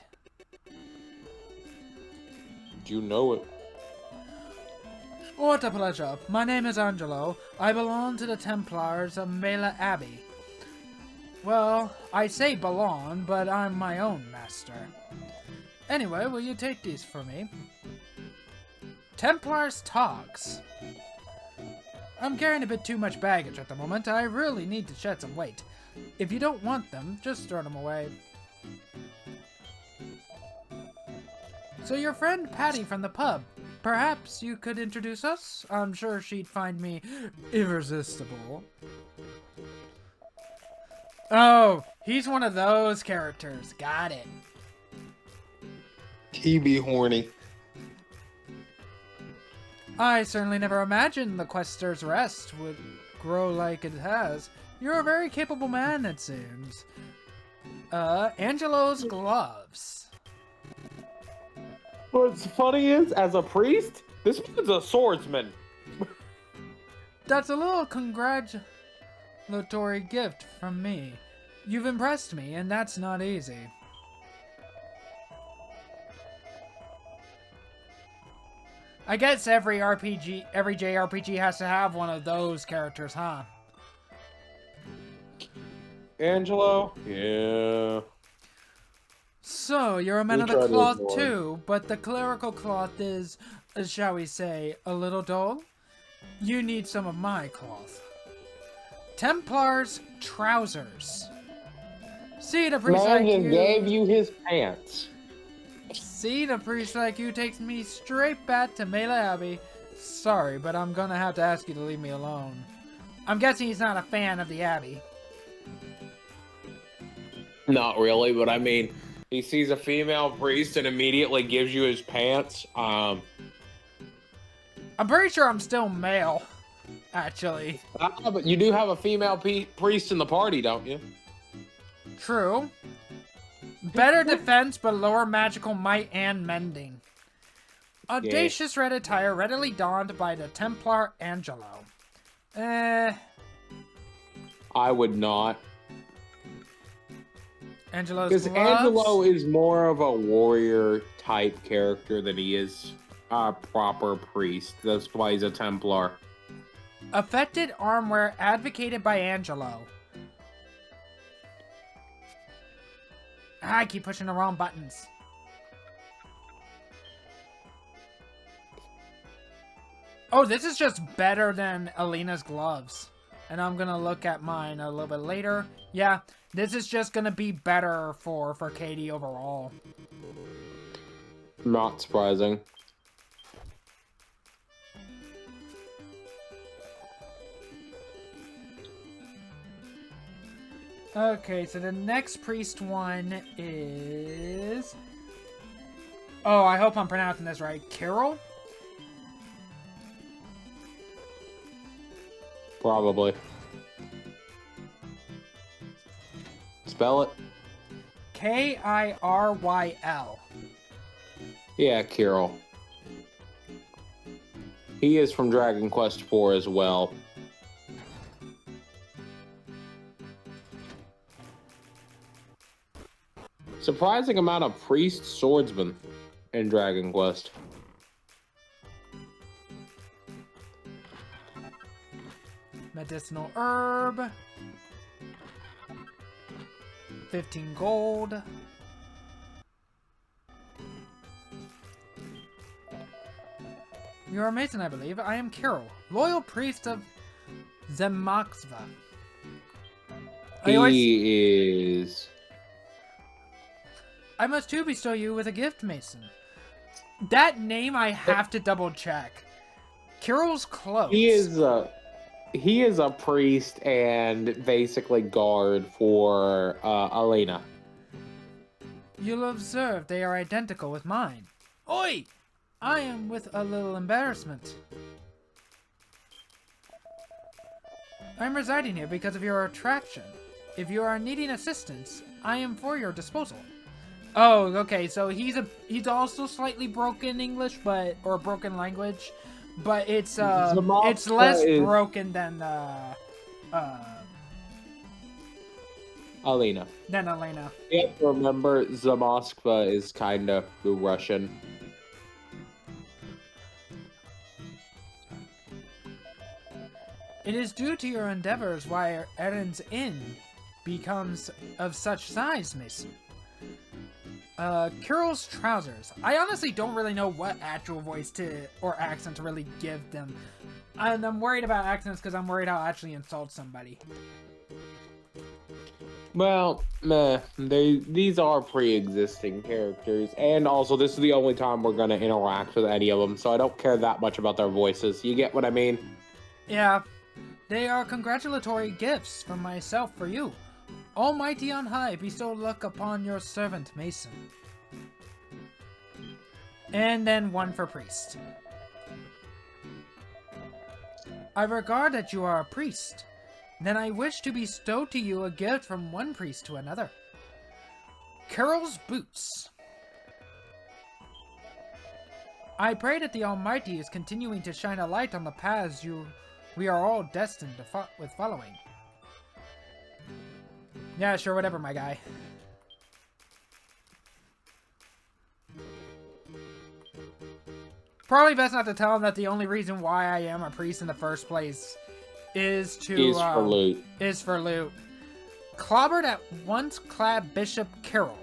Speaker 2: You know it.
Speaker 1: What a pleasure. My name is Angelo. I belong to the Templars of Mela Abbey. Well, I say belong, but I'm my own master. Anyway, will you take these for me? Templars Togs. I'm carrying a bit too much baggage at the moment. I really need to shed some weight. If you don't want them, just throw them away. So your friend Patty from the pub Perhaps you could introduce us? I'm sure she'd find me irresistible. Oh, he's one of those characters. Got it.
Speaker 2: He be horny.
Speaker 1: I certainly never imagined the Quester's Rest would grow like it has. You're a very capable man, it seems. Angelo's gloves.
Speaker 2: What's funny is, as a priest, this man's a swordsman.
Speaker 1: That's a little congratulatory gift from me. You've impressed me, and that's not easy. I guess every JRPG has to have one of those characters, huh?
Speaker 2: Angelo? Yeah.
Speaker 1: So, you're a man of the cloth too, but the clerical cloth is, shall we say, a little dull? You need some of my cloth. Templar's trousers. See, the priest like you...
Speaker 2: gave you his pants.
Speaker 1: See, the priest like you takes me straight back to Mela Abbey. Sorry, but I'm gonna have to ask you to leave me alone. I'm guessing he's not a fan of the Abbey.
Speaker 2: Not really, but I mean, he sees a female priest and immediately gives you his pants.
Speaker 1: I'm pretty sure I'm still male, actually.
Speaker 2: But you do have a female priest in the party, don't you?
Speaker 1: True. Better defense, but lower magical might and mending. Audacious red attire readily donned by the Templar Angelo.
Speaker 2: I would not.
Speaker 1: Angelo's
Speaker 2: Because Angelo is more of a warrior type character than he is a proper priest. That's why he's a Templar.
Speaker 1: Affected armwear advocated by Angelo. I keep pushing the wrong buttons. Oh, this is just better than Alina's gloves. And I'm gonna look at mine a little bit later. Yeah, this is just gonna be better for Katie overall.
Speaker 2: Not surprising.
Speaker 1: Okay, so the next priest one is... Oh, I hope I'm pronouncing this right. Carol?
Speaker 2: Probably. Spell it.
Speaker 1: K-I-R-Y-L.
Speaker 2: Yeah, Kirill. He is from Dragon Quest IV as well. Surprising amount of priest swordsmen in Dragon Quest.
Speaker 1: Medicinal herb. 15 gold. You are Mason, I believe. I am Carol, loyal priest of Zemoxva.
Speaker 2: He is...
Speaker 1: I must too bestow you with a gift, Mason. That name I have to double check. Carol's close.
Speaker 2: He is a priest and basically guard for Alina.
Speaker 1: You'll observe they are identical with mine. Oi! I am with a little embarrassment. I'm residing here because of your attraction. If you are needing assistance, I am for your disposal. Oh, okay, so he's also slightly broken English, or broken language, but it's less broken than
Speaker 2: Alina.
Speaker 1: Than Elena.
Speaker 2: You have to remember, Zamoskva is kind of Russian.
Speaker 1: It is due to your endeavors why Eren's Inn becomes of such size, Mason. Carol's trousers. I honestly don't really know what actual voice or accent to really give them. And I'm worried about accents because I'm worried I'll actually insult somebody.
Speaker 2: Well, meh, these are pre-existing characters, and also this is the only time we're gonna interact with any of them, so I don't care that much about their voices. You get what I mean?
Speaker 1: Yeah, they are congratulatory gifts from myself for you. Almighty on high, bestow luck upon your servant Mason. And then one for priest. I regard that you are a priest. Then I wish to bestow to you a gift from one priest to another. Carol's boots. I pray that the Almighty is continuing to shine a light on the paths we are all destined to with following. Yeah, sure, whatever, my guy. Probably best not to tell him that the only reason why I am a priest in the first place is
Speaker 2: for loot.
Speaker 1: Is for loot. Clobbered at once clad Bishop Carol.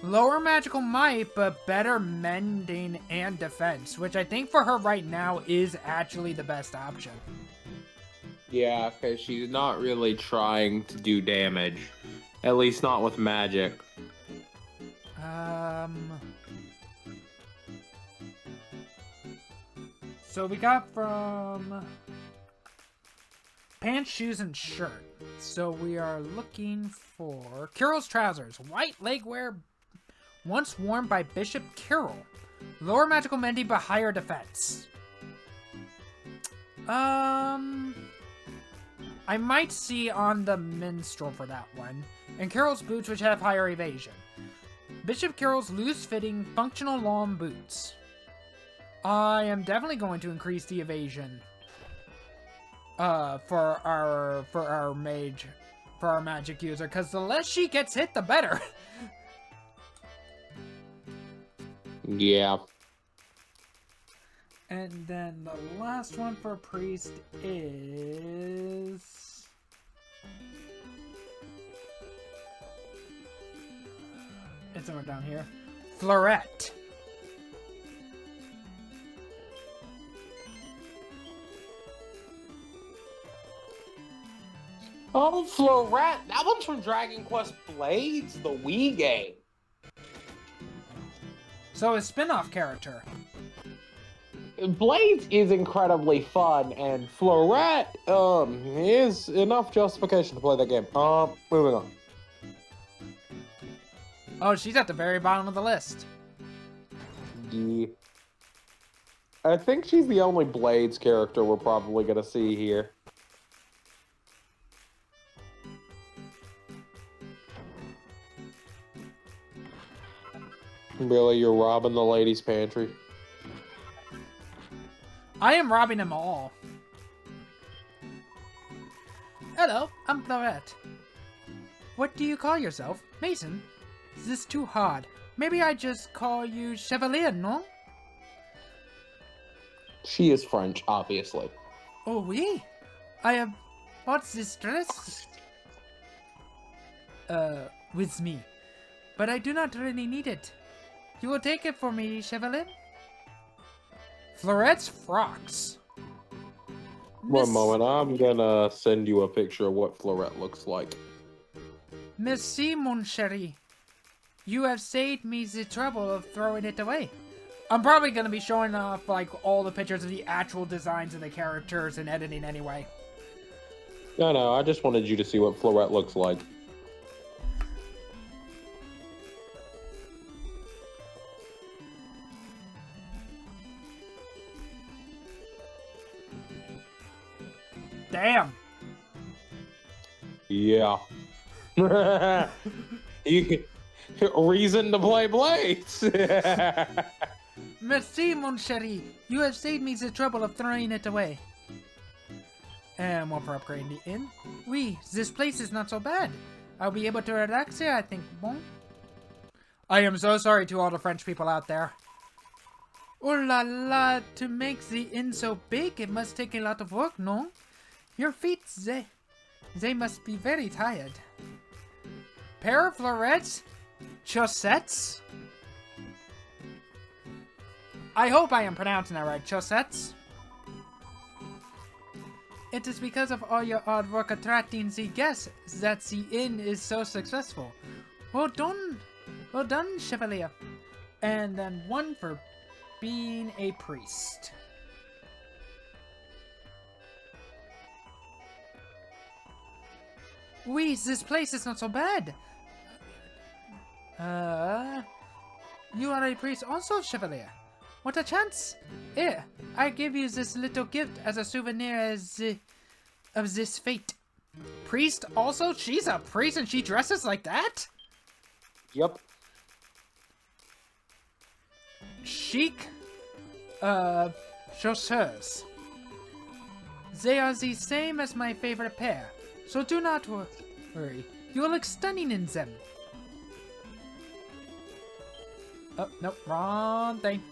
Speaker 1: Lower magical might, but better mending and defense, which I think for her right now is actually the best option.
Speaker 2: Yeah, because she's not really trying to do damage. At least not with magic.
Speaker 1: So we got from pants, shoes, and shirt. So we are looking for Carol's trousers. White leg wear once worn by Bishop Carol. Lower magical mending but higher defense. I might see on the minstrel for that one. And Carol's boots, which have higher evasion. Bishop Carol's loose-fitting, functional long boots. I am definitely going to increase the evasion for our magic user, because the less she gets hit, the better.
Speaker 2: Yeah.
Speaker 1: And then the last one for priest is it's somewhere down here. Florette.
Speaker 2: Oh, Florette! That one's from Dragon Quest Blades, the Wii game.
Speaker 1: So a spin-off character.
Speaker 2: Blades is incredibly fun, and Florette, is enough justification to play that game. Moving on.
Speaker 1: Oh, she's at the very bottom of the list.
Speaker 2: Yeah. I think she's the only Blades character we're probably gonna see here. Really, you're robbing the ladies' pantry?
Speaker 1: I am robbing them all. Hello, I'm Florette. What do you call yourself? Mason? Is this too hard? Maybe I just call you Chevalier, no?
Speaker 2: She is French, obviously.
Speaker 1: Oh, oui? I have bought this dress with me, but I do not really need it. You will take it for me, Chevalier? Florette's frocks.
Speaker 2: One moment, I'm gonna send you a picture of what Florette looks like.
Speaker 1: Merci, mon chéri. You have saved me the trouble of throwing it away. I'm probably gonna be showing off like all the pictures of the actual designs of the characters and editing anyway.
Speaker 2: No, I just wanted you to see what Florette looks like.
Speaker 1: Damn.
Speaker 2: Yeah. Reason to play Blades.
Speaker 1: Merci, mon chéri. You have saved me the trouble of throwing it away. And one for upgrading the inn. Oui, this place is not so bad. I'll be able to relax here, I think. Bon. I am so sorry to all the French people out there. Oh la la, to make the inn so big, it must take a lot of work, no? Your feet, they must be very tired. Pair of Florette's chaussettes? I hope I am pronouncing that right. Chaussettes? It is because of all your hard work attracting the guests that the inn is so successful. Well done, Chevalier. And then 1 for being a priest. Oui, this place is not so bad. You are a priest also, Chevalier. What a chance! Here, I give you this little gift as a souvenir of this fate. Priest also? She's a priest and she dresses like that?
Speaker 2: Yep.
Speaker 1: Chic, chaussures. They are the same as my favorite pair, so do not worry. You will look stunning in them. Oh, nope, wrong thing.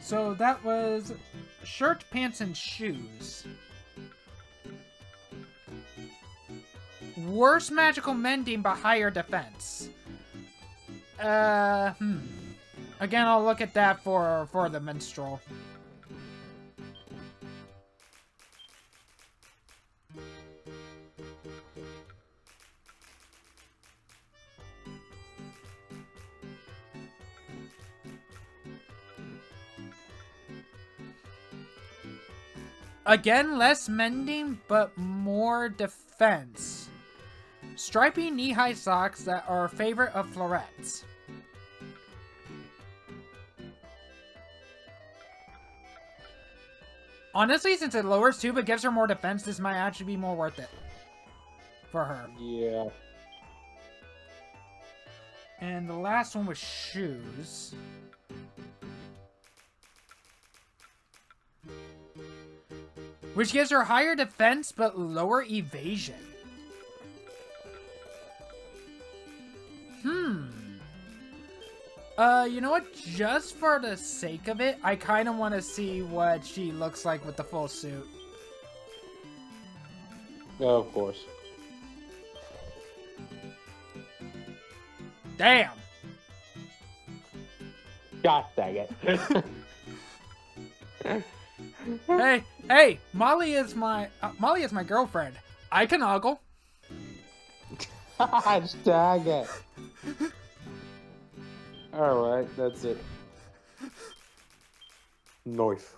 Speaker 1: So that was shirt, pants, and shoes. Worse magical mending, but higher defense. Again, I'll look at that for the minstrel. Again, less mending, but more defense. Stripy knee-high socks that are a favorite of Florette's. Honestly, since it lowers 2 but gives her more defense, this might actually be more worth it. For her.
Speaker 2: Yeah.
Speaker 1: And the last one was shoes. Which gives her higher defense, but lower evasion. You know what? Just for the sake of it, I kind of want to see what she looks like with the full suit.
Speaker 2: Oh, of course.
Speaker 1: Damn!
Speaker 2: God dang it.
Speaker 1: Hey, Molly is my girlfriend. I can ogle.
Speaker 2: Gosh dang it. Alright, that's it. Knife.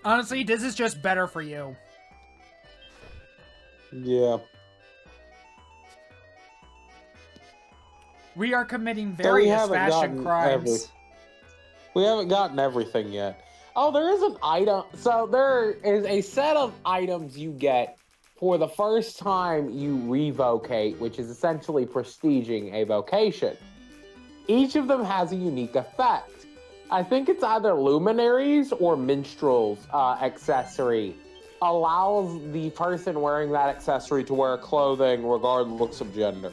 Speaker 1: Honestly, this is just better for you.
Speaker 2: Yeah.
Speaker 1: We are committing various fashion crimes.
Speaker 2: We haven't gotten everything yet. Oh, there is an item. So there is a set of items you get for the first time you revocate, which is essentially prestiging a vocation. Each of them has a unique effect. I think it's either luminaries or minstrel's accessory. Allows the person wearing that accessory to wear clothing regardless of gender.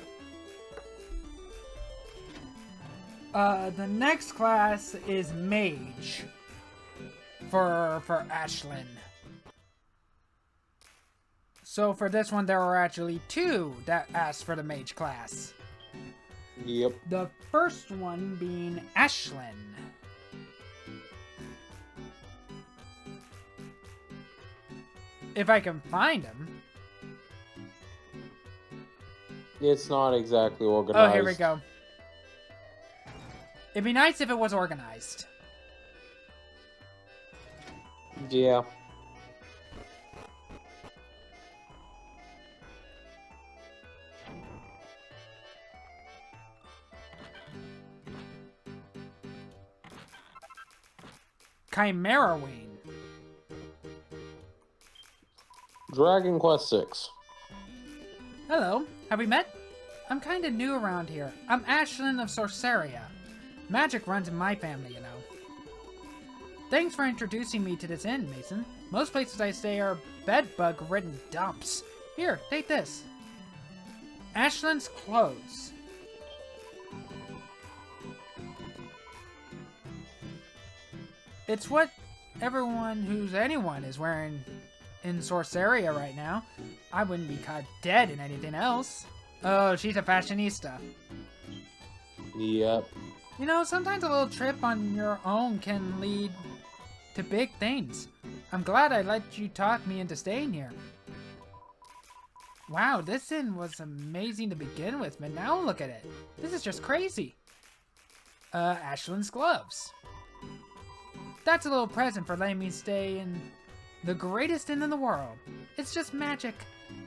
Speaker 1: The next class is Mage for Ashlyn. So for this one, there are actually 2 that asked for the Mage class.
Speaker 2: Yep.
Speaker 1: The first one being Ashlyn. If I can find him.
Speaker 2: It's not exactly organized.
Speaker 1: Oh, here we go. It'd be nice if it was organized.
Speaker 2: Yeah.
Speaker 1: Chimera Wing.
Speaker 2: Dragon Quest 6.
Speaker 1: Hello, have we met? I'm kinda new around here. I'm Ashlyn of Sorceria. Magic runs in my family, you know. Thanks for introducing me to this inn, Mason. Most places I stay are bedbug-ridden dumps. Here, take this. Ashlyn's clothes. It's what anyone is wearing in Sorceria right now. I wouldn't be caught dead in anything else. Oh, she's a fashionista.
Speaker 2: Yep.
Speaker 1: You know, sometimes a little trip on your own can lead to big things. I'm glad I let you talk me into staying here. Wow, this inn was amazing to begin with, but now look at it. This is just crazy. Ashlyn's gloves. That's a little present for letting me stay in the greatest inn in the world. It's just magic.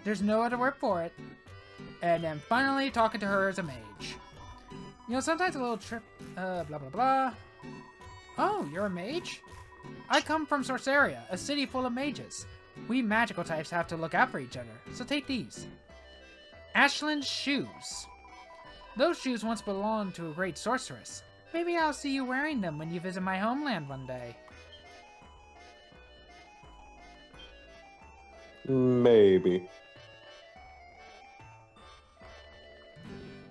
Speaker 1: There's no other word for it. And then finally talking to her as a mage. You know, sometimes a little trip, blah, blah, blah. Oh, you're a mage? I come from Sorceria, a city full of mages. We magical types have to look out for each other, so take these. Ashlyn's shoes. Those shoes once belonged to a great sorceress. Maybe I'll see you wearing them when you visit my homeland one day.
Speaker 2: Maybe.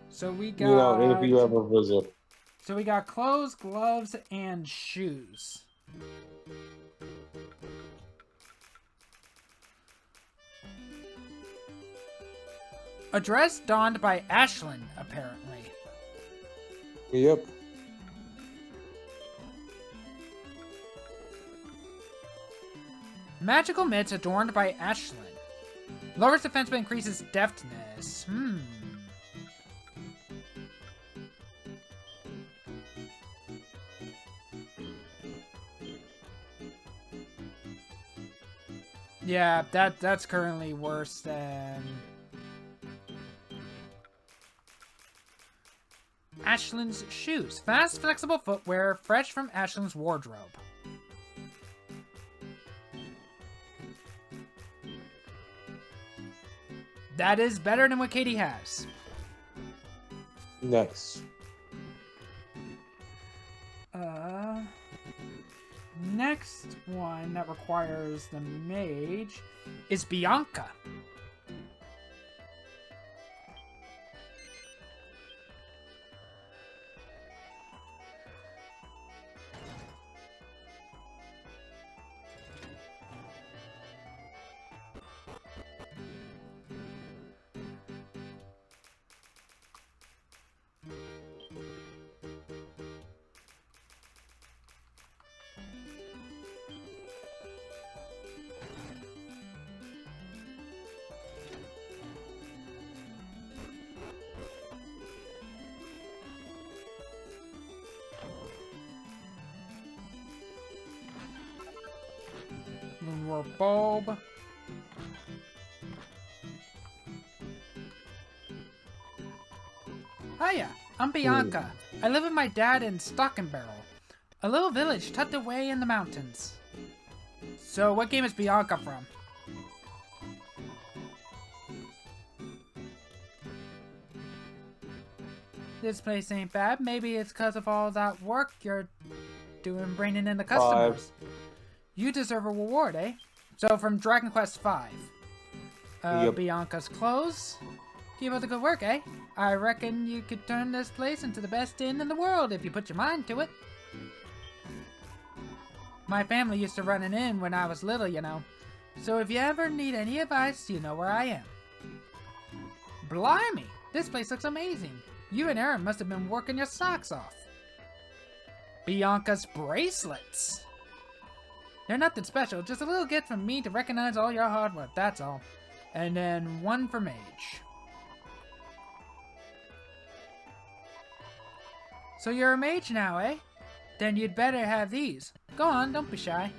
Speaker 1: So we got...
Speaker 2: You know, if you ever visit.
Speaker 1: So we got clothes, gloves, and shoes. A dress donned by Ashlyn, apparently.
Speaker 2: Yep.
Speaker 1: Magical mitts adorned by Ashlyn. Lowers defense but increases deftness. Yeah, that's currently worse than... Ashlyn's shoes. Fast, flexible footwear, fresh from Ashlyn's wardrobe. That is better than what Katie has.
Speaker 2: Next.
Speaker 1: Next one that requires the mage is Bianca. Lure bulb. Hiya, I'm Bianca. I live with my dad in Stocking Barrel, a little village tucked away in the mountains. So, what game is Bianca from? This place ain't bad. Maybe it's because of all that work you're doing bringing in the customers. You deserve a reward, eh? So, from Dragon Quest V.
Speaker 2: Yep.
Speaker 1: Bianca's clothes. Keep up the good work, eh? I reckon you could turn this place into the best inn in the world if you put your mind to it. My family used to run an inn when I was little, you know. So if you ever need any advice, you know where I am. Blimey! This place looks amazing. You and Aaron must have been working your socks off. Bianca's bracelets. They're nothing special, just a little gift from me to recognize all your hard work, that's all. And then one for Mage. So you're a mage now, eh? Then you'd better have these. Go on, don't be shy.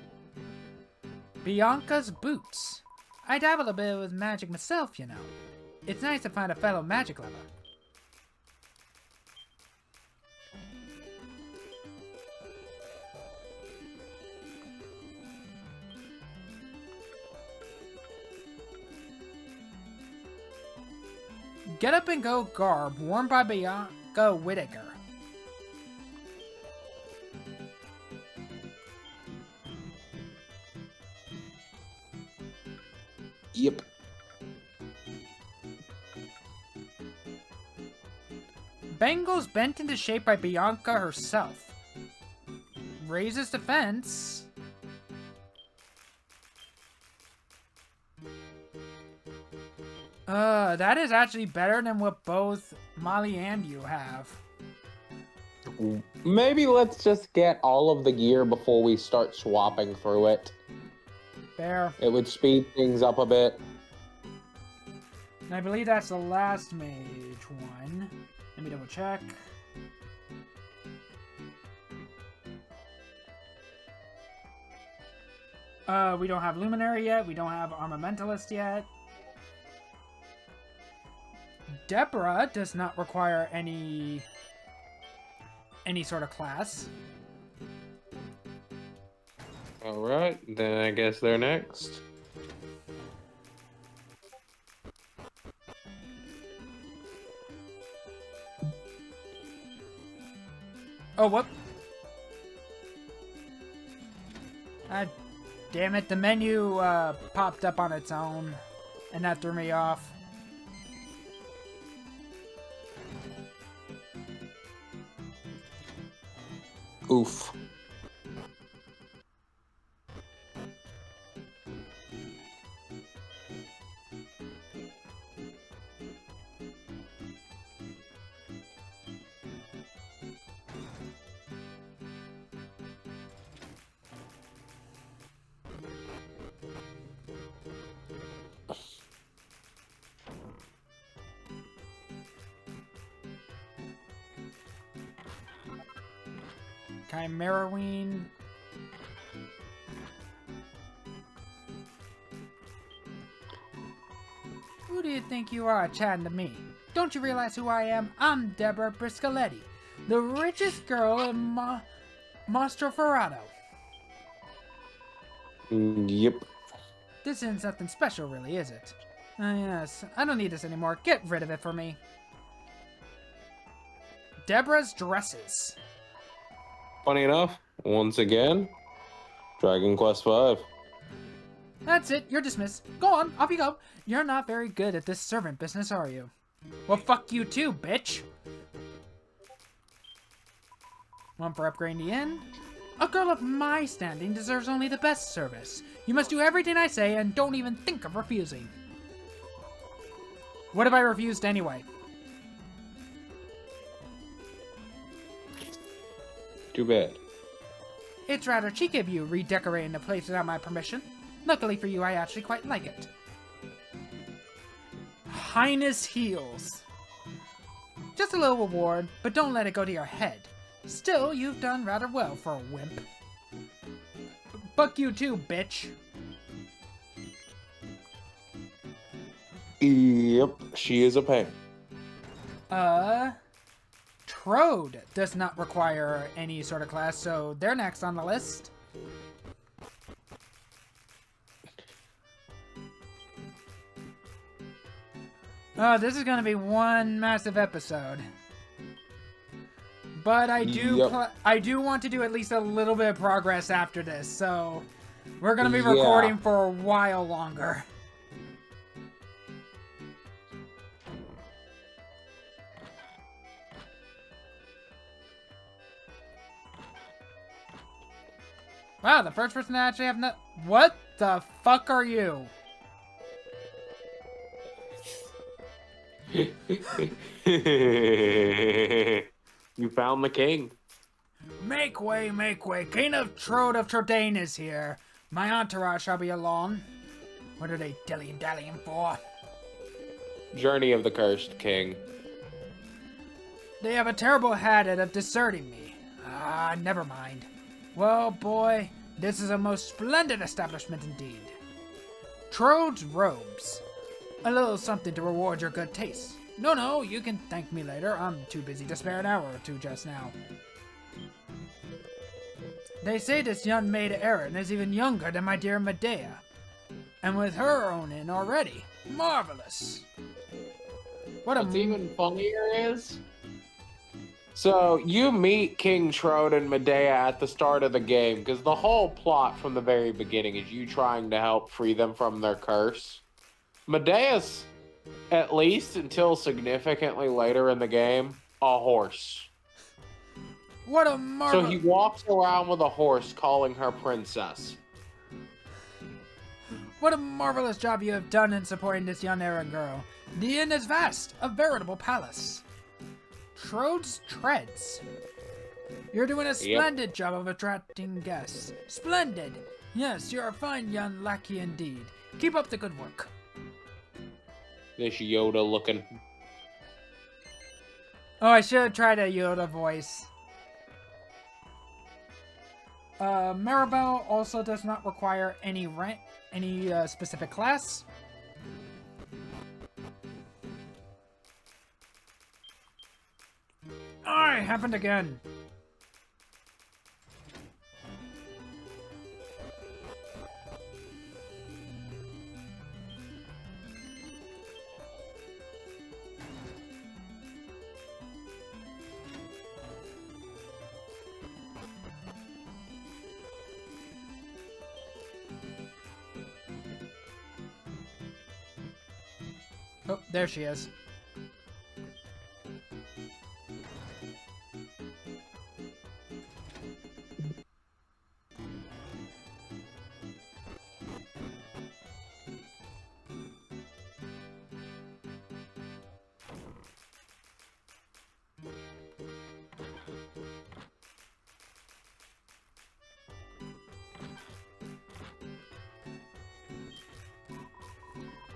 Speaker 1: Bianca's boots. I dabble a bit with magic myself, you know. It's nice to find a fellow magic lover. Get up and go garb worn by Bianca Whittaker.
Speaker 2: Yep.
Speaker 1: Bengals bent into shape by Bianca herself. Raises defense. That is actually better than what both Molly and you have.
Speaker 2: Maybe let's just get all of the gear before we start swapping through it.
Speaker 1: Fair.
Speaker 2: It would speed things up a bit.
Speaker 1: And I believe that's the last mage one. Let me double check. We don't have Luminary yet. We don't have Armamentalist yet. Deborah does not require any sort of class.
Speaker 2: Alright, then I guess they're next.
Speaker 1: Oh, what? Damn it, the menu popped up on its own, and that threw me off.
Speaker 2: Oof.
Speaker 1: Chimeroween. Who do you think you are chatting to me? Don't you realize who I am? I'm Deborah Briscoletti, the richest girl in Mostroferrato.
Speaker 2: Yep.
Speaker 1: This isn't something special, really, is it? Yes, I don't need this anymore. Get rid of it for me. Deborah's dresses.
Speaker 2: Funny enough, once again, Dragon Quest V.
Speaker 1: That's it, you're dismissed. Go on, off you go. You're not very good at this servant business, are you? Well, fuck you too, bitch. One for upgrading the inn. A girl of my standing deserves only the best service. You must do everything I say and don't even think of refusing. What if I refused anyway?
Speaker 2: Too bad.
Speaker 1: It's rather cheeky of you redecorating the place without my permission. Luckily for you, I actually quite like it. Highness heals. Just a little reward, but don't let it go to your head. Still, you've done rather well for a wimp. Fuck you too, bitch.
Speaker 2: Yep, she is a pain.
Speaker 1: Trode does not require any sort of class, so they're next on the list. Oh, this is gonna be one massive episode. But I do want to do at least a little bit of progress after this, so we're gonna be recording for a while longer. Wow, the first person to actually have no— What the fuck are you?
Speaker 2: You found the king.
Speaker 1: Make way, King of Trode of Trodane is here. My entourage shall be along. What are they dilly-dallying for?
Speaker 2: Journey of the Cursed King.
Speaker 1: They have a terrible habit of deserting me. Ah, never mind. Well, boy, this is a most splendid establishment indeed. Trode's robes. A little something to reward your good taste. No, you can thank me later. I'm too busy to spare an hour or two just now. They say this young maid Erin is even younger than my dear Medea. And with her own in already. Marvelous.
Speaker 2: What's even funnier is, so you meet King Trode and Medea at the start of the game, because the whole plot from the very beginning is you trying to help free them from their curse. Medea's, at least until significantly later in the game, a horse.
Speaker 1: What a
Speaker 2: So
Speaker 1: marvel!
Speaker 2: he walks around with a horse calling her princess.
Speaker 1: What a marvelous job you have done in supporting this young errant girl. The inn is vast, a veritable palace. Trode's Treads. You're doing a splendid job of attracting guests. Splendid! Yes, you're a fine young lackey indeed. Keep up the good work.
Speaker 2: This Yoda looking.
Speaker 1: Oh, I should have tried a Yoda voice. Maribel also does not require any rank, any specific class. Oh, it happened again. Oh, there she is.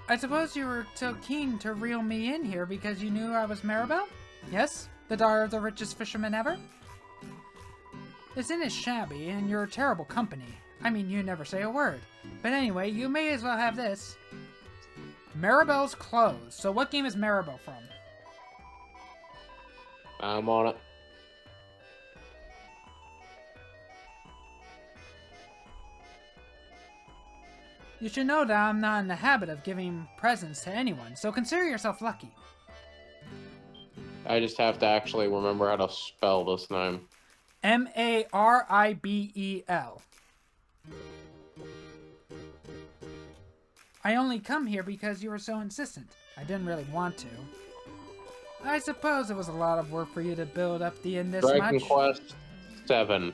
Speaker 1: I suppose you were so keen to reel me in here because you knew I was Maribel? Yes? The daughter of the richest fisherman ever? This inn is shabby, and you're terrible company. I mean, you never say a word. But anyway, you may as well have this. Maribel's clothes. So what game is Maribel from?
Speaker 2: I'm on it.
Speaker 1: You should know that I'm not in the habit of giving presents to anyone, so consider yourself lucky.
Speaker 2: I just have to actually remember how to spell this name.
Speaker 1: Maribel. I only come here because you were so insistent. I didn't really want to. I suppose it was a lot of work for you to build up the inn this
Speaker 2: Dragon
Speaker 1: much.
Speaker 2: Quest 7.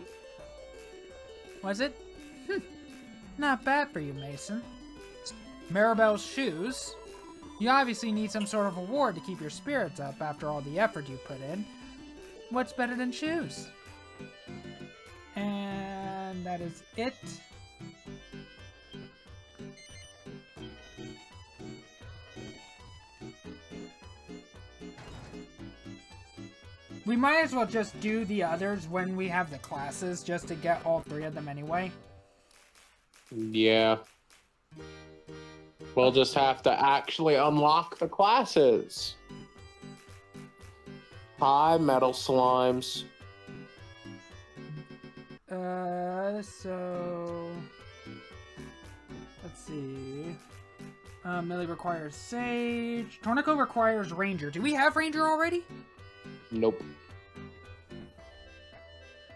Speaker 1: Was it? Not bad for you, Mason. Maribel's shoes. You obviously need some sort of reward to keep your spirits up after all the effort you put in. What's better than shoes? And that is it. We might as well just do the others when we have the classes, just to get all three of them anyway.
Speaker 2: Yeah. We'll just have to actually unlock the classes. Hi, metal slimes.
Speaker 1: So... Let's see... Millie requires Sage. Tornico requires Ranger. Do we have Ranger already?
Speaker 2: Nope.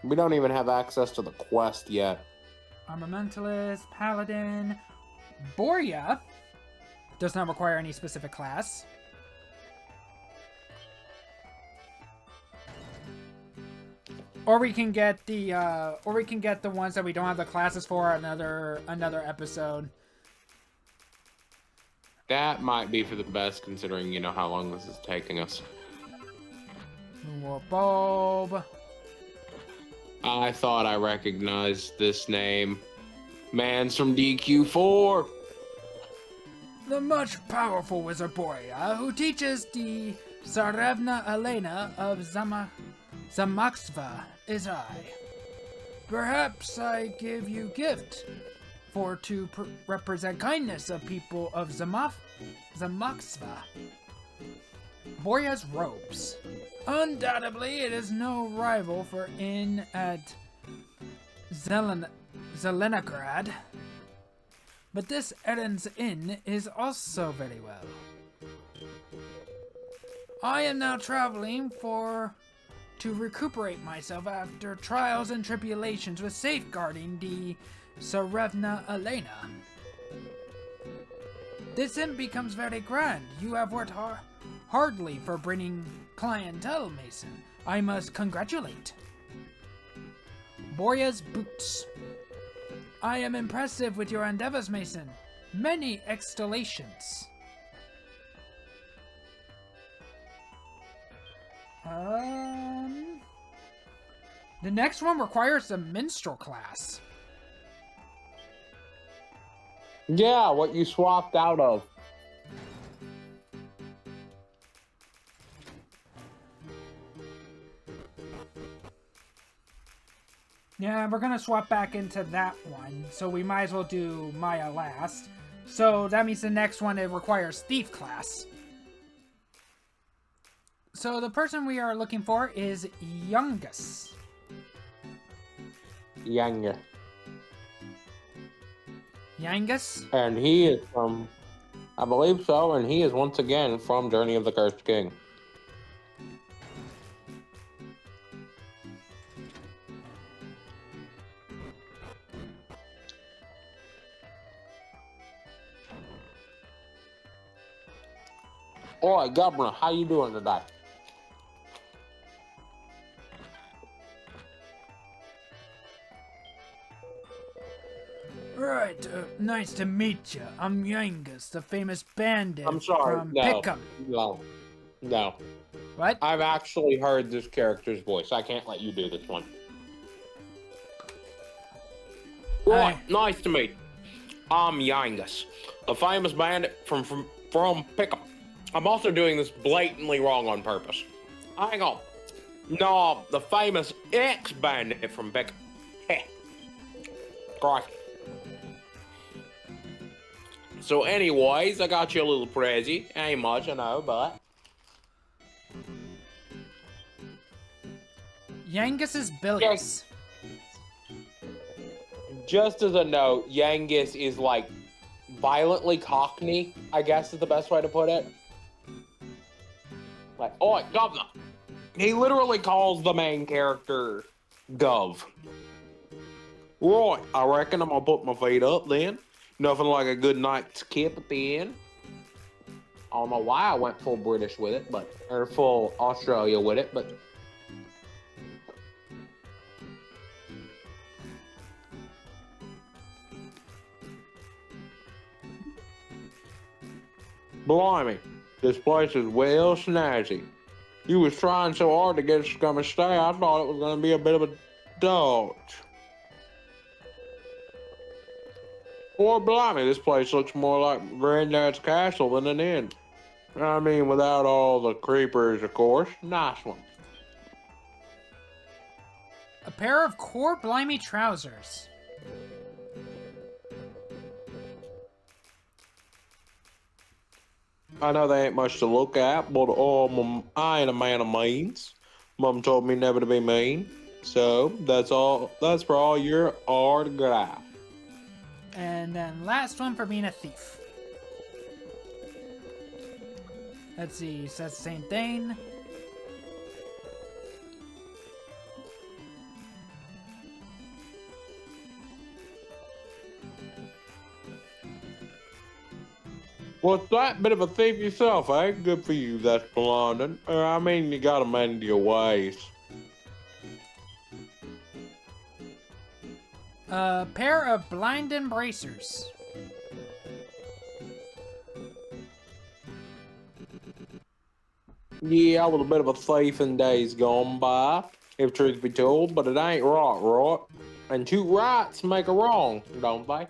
Speaker 2: We don't even have access to the quest yet.
Speaker 1: Armamentalist, Paladin, Boria does not require any specific class. Or we can get the ones that we don't have the classes for another episode.
Speaker 2: That might be for the best, considering, you know, how long this is taking us.
Speaker 1: More bulb.
Speaker 2: I thought I recognized this name. Man's from DQ4.
Speaker 1: The much powerful wizard Boria, who teaches the Tsarevna Elena of Zamaxva, is I. Perhaps I give you gift for to represent kindness of people of Zamaxva. Boria's robes. Undoubtedly, it is no rival for inn at Zelenagrad. But this Eren's inn is also very well. I am now traveling to recuperate myself after trials and tribulations with safeguarding the Tsarevna Elena. This inn becomes very grand. You have worked hardly for bringing clientele, Mason. I must congratulate. Borea's boots. I am impressive with your endeavors, Mason. Many exhalations. The next one requires a minstrel class.
Speaker 2: Yeah, what you swapped out of.
Speaker 1: Yeah, we're gonna swap back into that one, so we might as well do Maya last. So that means the next one, it requires thief class. So the person we are looking for is Youngus.
Speaker 2: Yanga.
Speaker 1: Yangus?
Speaker 2: And he is from, I believe so, and he is once again from Journey of the Cursed King. All right, Governor, how you doing today?
Speaker 1: Right, nice to meet you. I'm Yangus, the famous bandit
Speaker 2: I'm sorry,
Speaker 1: from
Speaker 2: no,
Speaker 1: Pickham.
Speaker 2: no.
Speaker 1: What?
Speaker 2: I've actually heard this character's voice. I can't let you do this one. Right, nice to meet you. I'm Yangus, the famous bandit from Pickham. I'm also doing this blatantly wrong on purpose. Hang on. No, the famous ex-bandit from Pickham. Heh. Christ. So anyways, I got you a little present. Ain't much, I know, but...
Speaker 1: Yangus's Billies.
Speaker 2: Just as a note, Yangus is like violently cockney, I guess is the best way to put it. Like, oi, governor. He literally calls the main character Gov. Right, I reckon I'm gonna put my feet up then. Nothing like a good night's kip at the end. I don't know why I went full British with it, or full Australia with it, but... Blimey, this place is well snazzy. You was trying so hard to get us to come and stay, I thought it was going to be a bit of a dodge. Boy, blimey, this place looks more like Granddad's castle than an inn. I mean, without all the creepers, of course. Nice one.
Speaker 1: A pair of core blimey trousers.
Speaker 2: I know they ain't much to look at, but I ain't a man of means. Mom told me never to be mean. So, that's all. That's for all your autograph.
Speaker 1: And then last one for being a thief. Let's see, so that's the same thing.
Speaker 2: What's that? Bit of a thief yourself, eh? Good for you, that's London. I mean, you gotta mend your ways.
Speaker 1: A pair of blind embracers.
Speaker 2: Yeah, with a bit of a thief in days gone by, if truth be told, but it ain't right? And two rights make a wrong, don't they?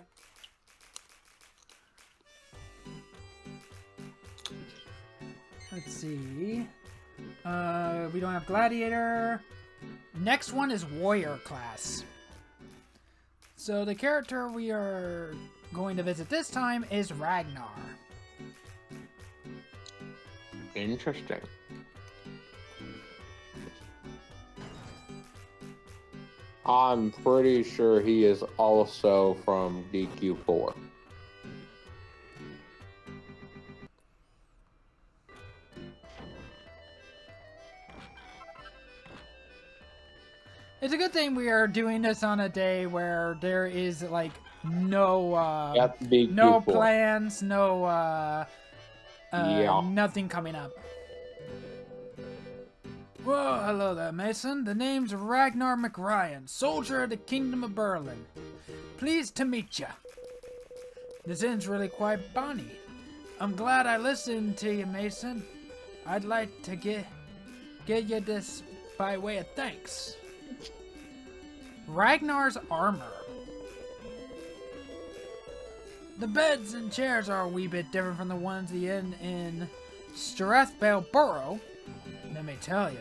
Speaker 1: Let's see. We don't have gladiator. Next one is warrior class. So the character we are going to visit this time is Ragnar.
Speaker 2: Interesting. I'm pretty sure he is also from DQ4.
Speaker 1: It's a good thing we are doing this on a day where there is like no
Speaker 2: Yep,
Speaker 1: no
Speaker 2: DQ4.
Speaker 1: plans, no nothing coming up. Well, hello there, Mason. The name's Ragnar McRyan, soldier of the Kingdom of Berlin. Pleased to meet ya. This inn's really quite bonny. I'm glad I listened to you, Mason. I'd like to get you this by way of thanks. Ragnar's armor. The beds and chairs are a wee bit different from the ones the inn in Strathbale Borough. Let me tell you.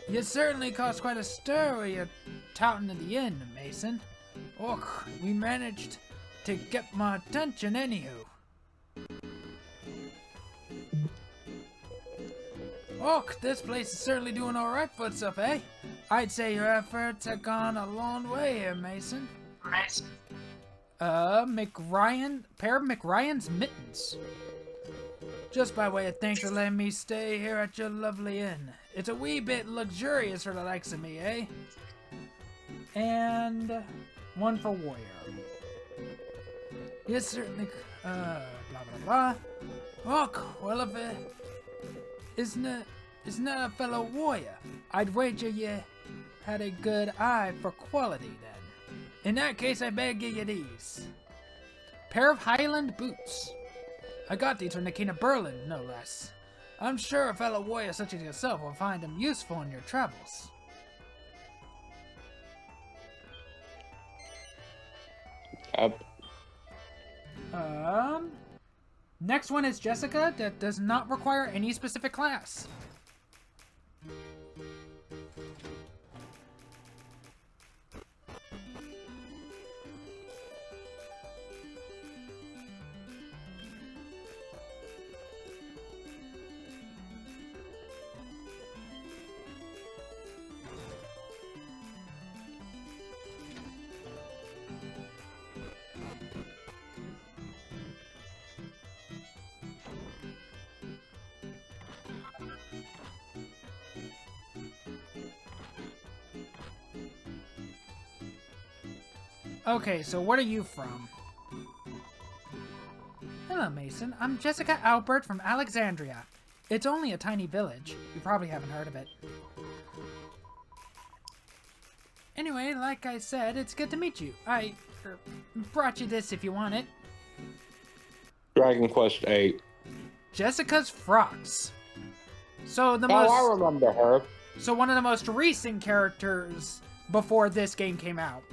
Speaker 1: You certainly caused quite a stir with your touting of the inn, Mason. Och, we managed to get my attention anywho. Och, this place is certainly doing alright for itself, eh? I'd say your efforts have gone a long way here, Mason. Pair of McRyan's mittens. Just by way of thanks for letting me stay here at your lovely inn. It's a wee bit luxurious for the likes of me, eh? And one for warrior. Yes, certainly. Blah blah blah. Oh, well, if it isn't that a fellow warrior, I'd wager you had a good eye for quality then. In that case, I better give you these. Pair of Highland boots. I got these from the King of Berlin, no less. I'm sure a fellow warrior such as yourself will find them useful in your travels. Next one is Jessica, that does not require any specific class. Okay, so what are you from? Hello, Mason. I'm Jessica Albert from Alexandria. It's only a tiny village. You probably haven't heard of it. Anyway, like I said, it's good to meet you. I brought you this if you want it.
Speaker 2: Dragon Quest VIII.
Speaker 1: Jessica's frocks. So
Speaker 2: I remember her.
Speaker 1: So one of the most recent characters before this game came out.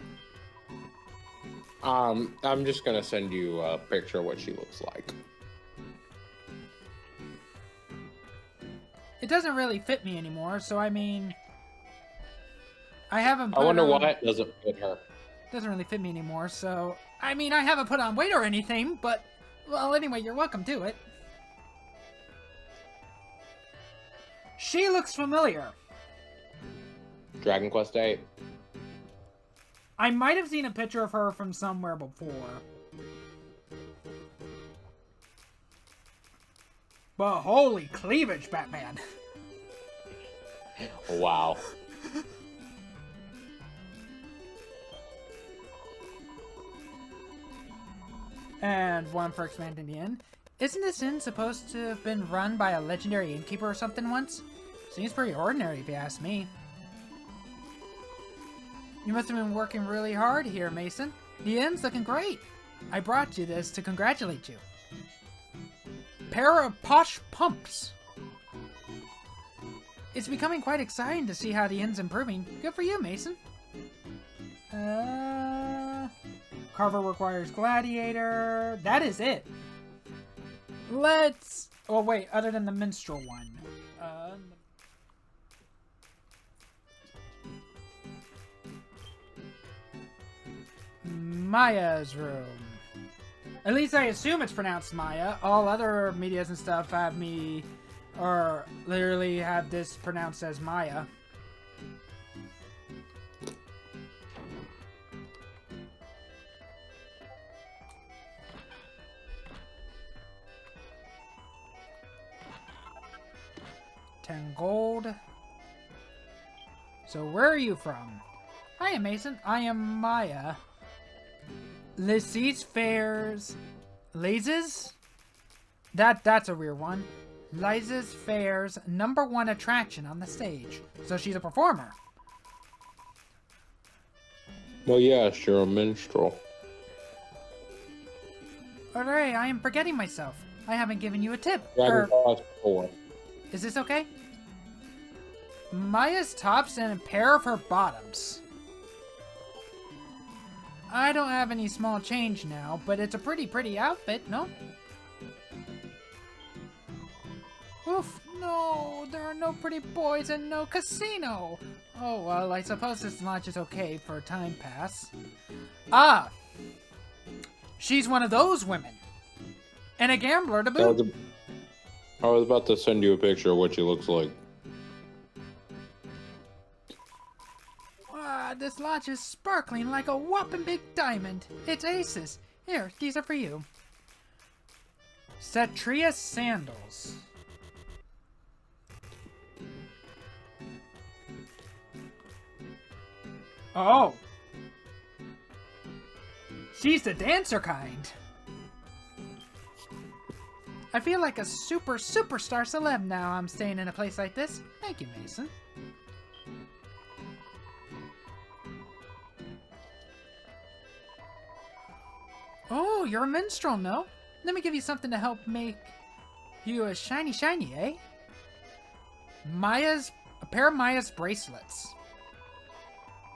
Speaker 2: I'm just gonna send you a picture of what she looks like.
Speaker 1: It doesn't really fit me anymore, so I mean, I haven't.
Speaker 2: I wonder why it doesn't fit her.
Speaker 1: Doesn't really fit me anymore, so I mean, I haven't put on weight or anything, but well, anyway, you're welcome to it. She looks familiar.
Speaker 2: Dragon Quest VIII.
Speaker 1: I might have seen a picture of her from somewhere before. But holy cleavage, Batman.
Speaker 2: Wow.
Speaker 1: And one for expanding the inn. Isn't this inn supposed to have been run by a legendary innkeeper or something once? Seems pretty ordinary if you ask me. You must have been working really hard here, Mason. The inn's looking great. I brought you this to congratulate you. Pair of posh pumps. It's becoming quite exciting to see how the inn's improving. Good for you, Mason. Carver requires gladiator. That is it. Let's... Oh, wait, other than the minstrel one. Maya's room. At least I assume it's pronounced Maya. All other medias and stuff have me, or literally have this pronounced as Maya. $10 gold. So where are you from? Hiya, Mason. I am Maya. Laissez Fairs. Lazes? That's a weird one. Liza's Fair's #1 attraction on the stage. So she's a performer.
Speaker 2: Well, yes, you're a minstrel.
Speaker 1: Hooray, I am forgetting myself. I haven't given you a tip.
Speaker 2: Dragon Quest 4.
Speaker 1: Is this okay? Maya's tops and a pair of her bottoms. I don't have any small change now, but it's a pretty outfit, no? Oof, no, there are no pretty boys and no casino. Oh, well, I suppose this lodge is okay for a time pass. Ah! She's one of those women. And a gambler to boot.
Speaker 2: I was about to send you a picture of what she looks like.
Speaker 1: This lodge is sparkling like a whopping big diamond. It's aces. Here, these are for you. Satria sandals. Oh. She's the dancer kind. I feel like a superstar celeb now I'm staying in a place like this. Thank you, Mason. Oh, you're a minstrel, no? Let me give you something to help make you a shiny, eh? A pair of Maya's bracelets.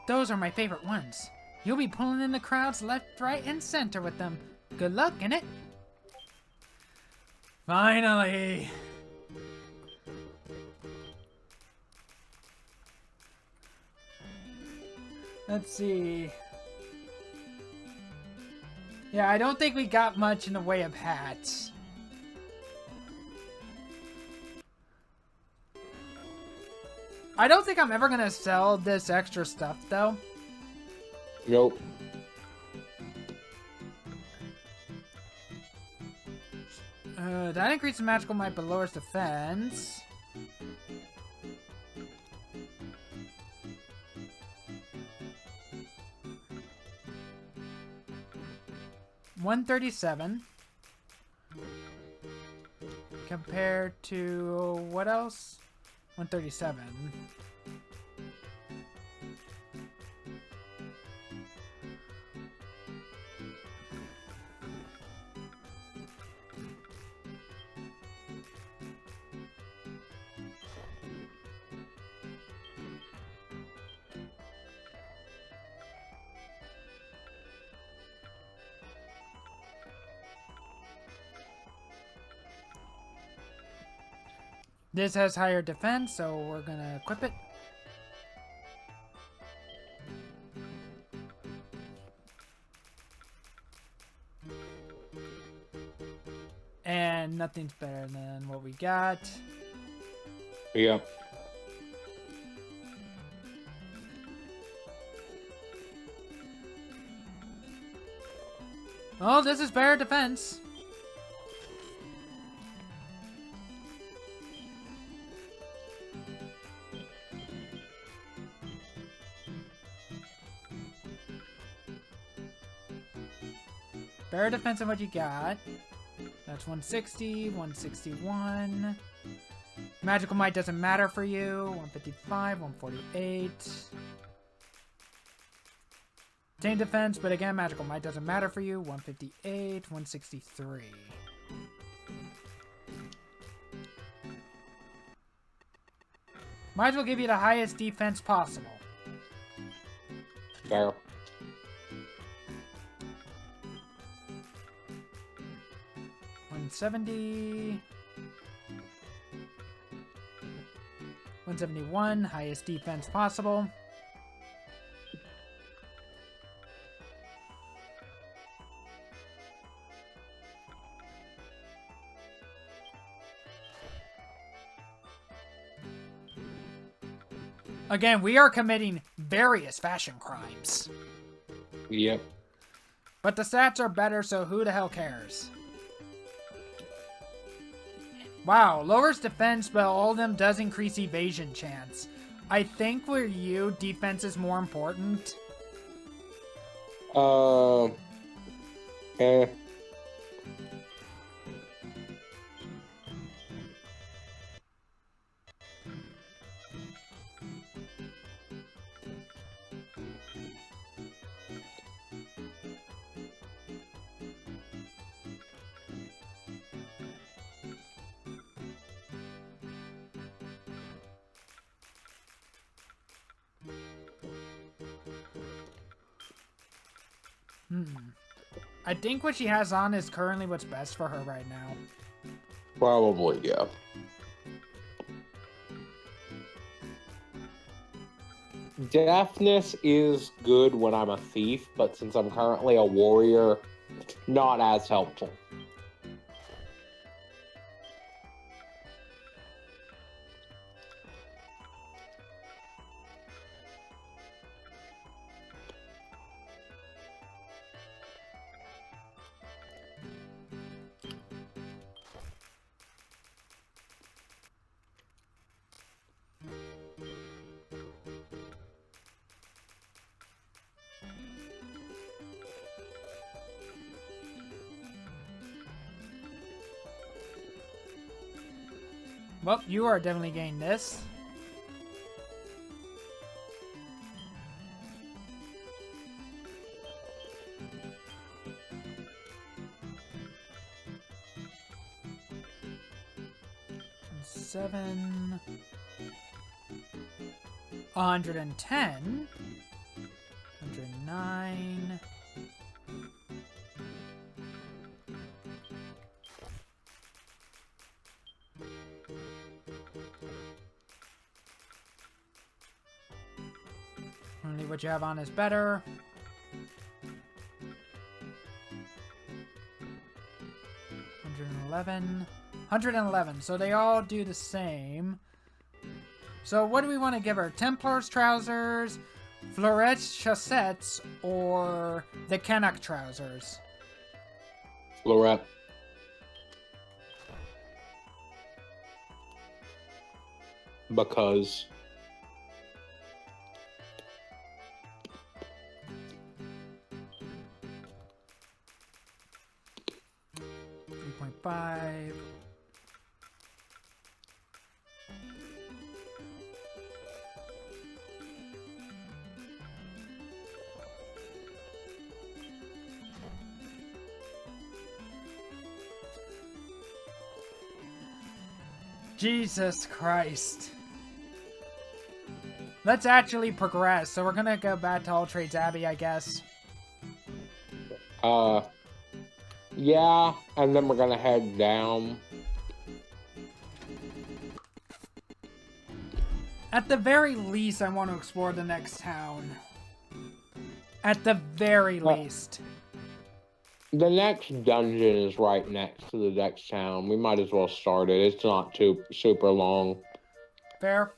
Speaker 1: Those are my favorite ones. You'll be pulling in the crowds left, right, and center with them. Good luck, innit? Finally! Let's see. Yeah, I don't think we got much in the way of hats. I don't think I'm ever gonna sell this extra stuff, though.
Speaker 2: Nope.
Speaker 1: That increases magical might but lowers defense. $137 compared to what else? 137. This has higher defense, so we're gonna equip it. And nothing's better than what we got.
Speaker 2: Yeah.
Speaker 1: Oh, this is better defense. Better defense than what you got. That's 160, 161. Magical might doesn't matter for you. 155, 148. Same defense, but again, magical might doesn't matter for you. 158, 163. Might as well give you the highest defense possible.
Speaker 2: Fair.
Speaker 1: 170. 171, highest defense possible. Again, we are committing various fashion crimes.
Speaker 2: Yep.
Speaker 1: But the stats are better, so who the hell cares? Wow, lowers defense, but all of them does increase evasion chance. I think for you, defense is more important. I think what she has on is currently what's best for her right now.
Speaker 2: Probably, yeah. Deafness is good when I'm a thief, but since I'm currently a warrior, not as helpful.
Speaker 1: Well, you are definitely getting this. $7, 110, 109. Only what you have on is better. 111. 111. So they all do the same. So what do we want to give her? Templar's trousers, Florette's chaussettes, or the Canuck trousers?
Speaker 2: Florette. Because
Speaker 1: 3.5. Jesus Christ. Let's actually progress. So we're gonna go back to All Trades Abbey, I guess.
Speaker 2: yeah, and then we're gonna head down.
Speaker 1: At the very least, I want to explore the next town. At the very least.
Speaker 2: The next dungeon is right next to the next town. We might as well start it. It's not too super long.
Speaker 1: Fair.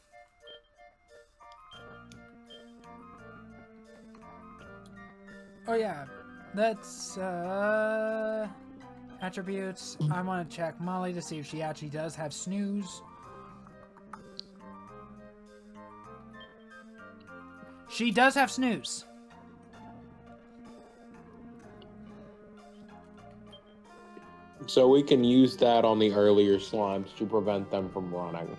Speaker 1: Oh yeah, that's attributes. I want to check Molly to see if she actually does have snooze. She does have snooze.
Speaker 2: So we can use that on the earlier slimes to prevent them from running.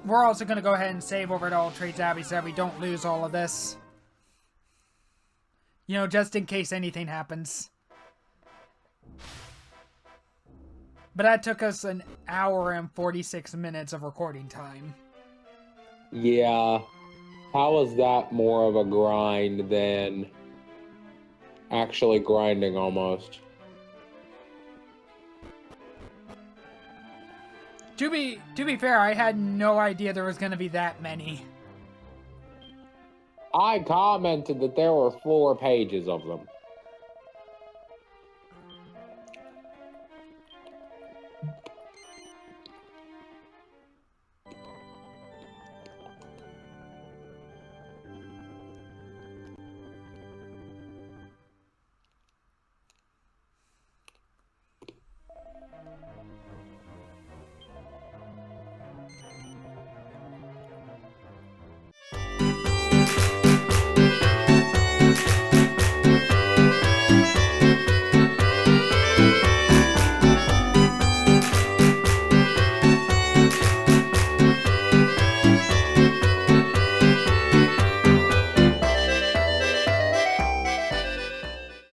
Speaker 1: We're also going to go ahead and save over at All Trades Abbey so that we don't lose all of this. You know, just in case anything happens. But that took us an hour and 46 minutes of recording time.
Speaker 2: Yeah. How is that more of a grind than actually grinding almost?
Speaker 1: To be fair, I had no idea there was going to be that many.
Speaker 2: I commented that there were 4 pages of them.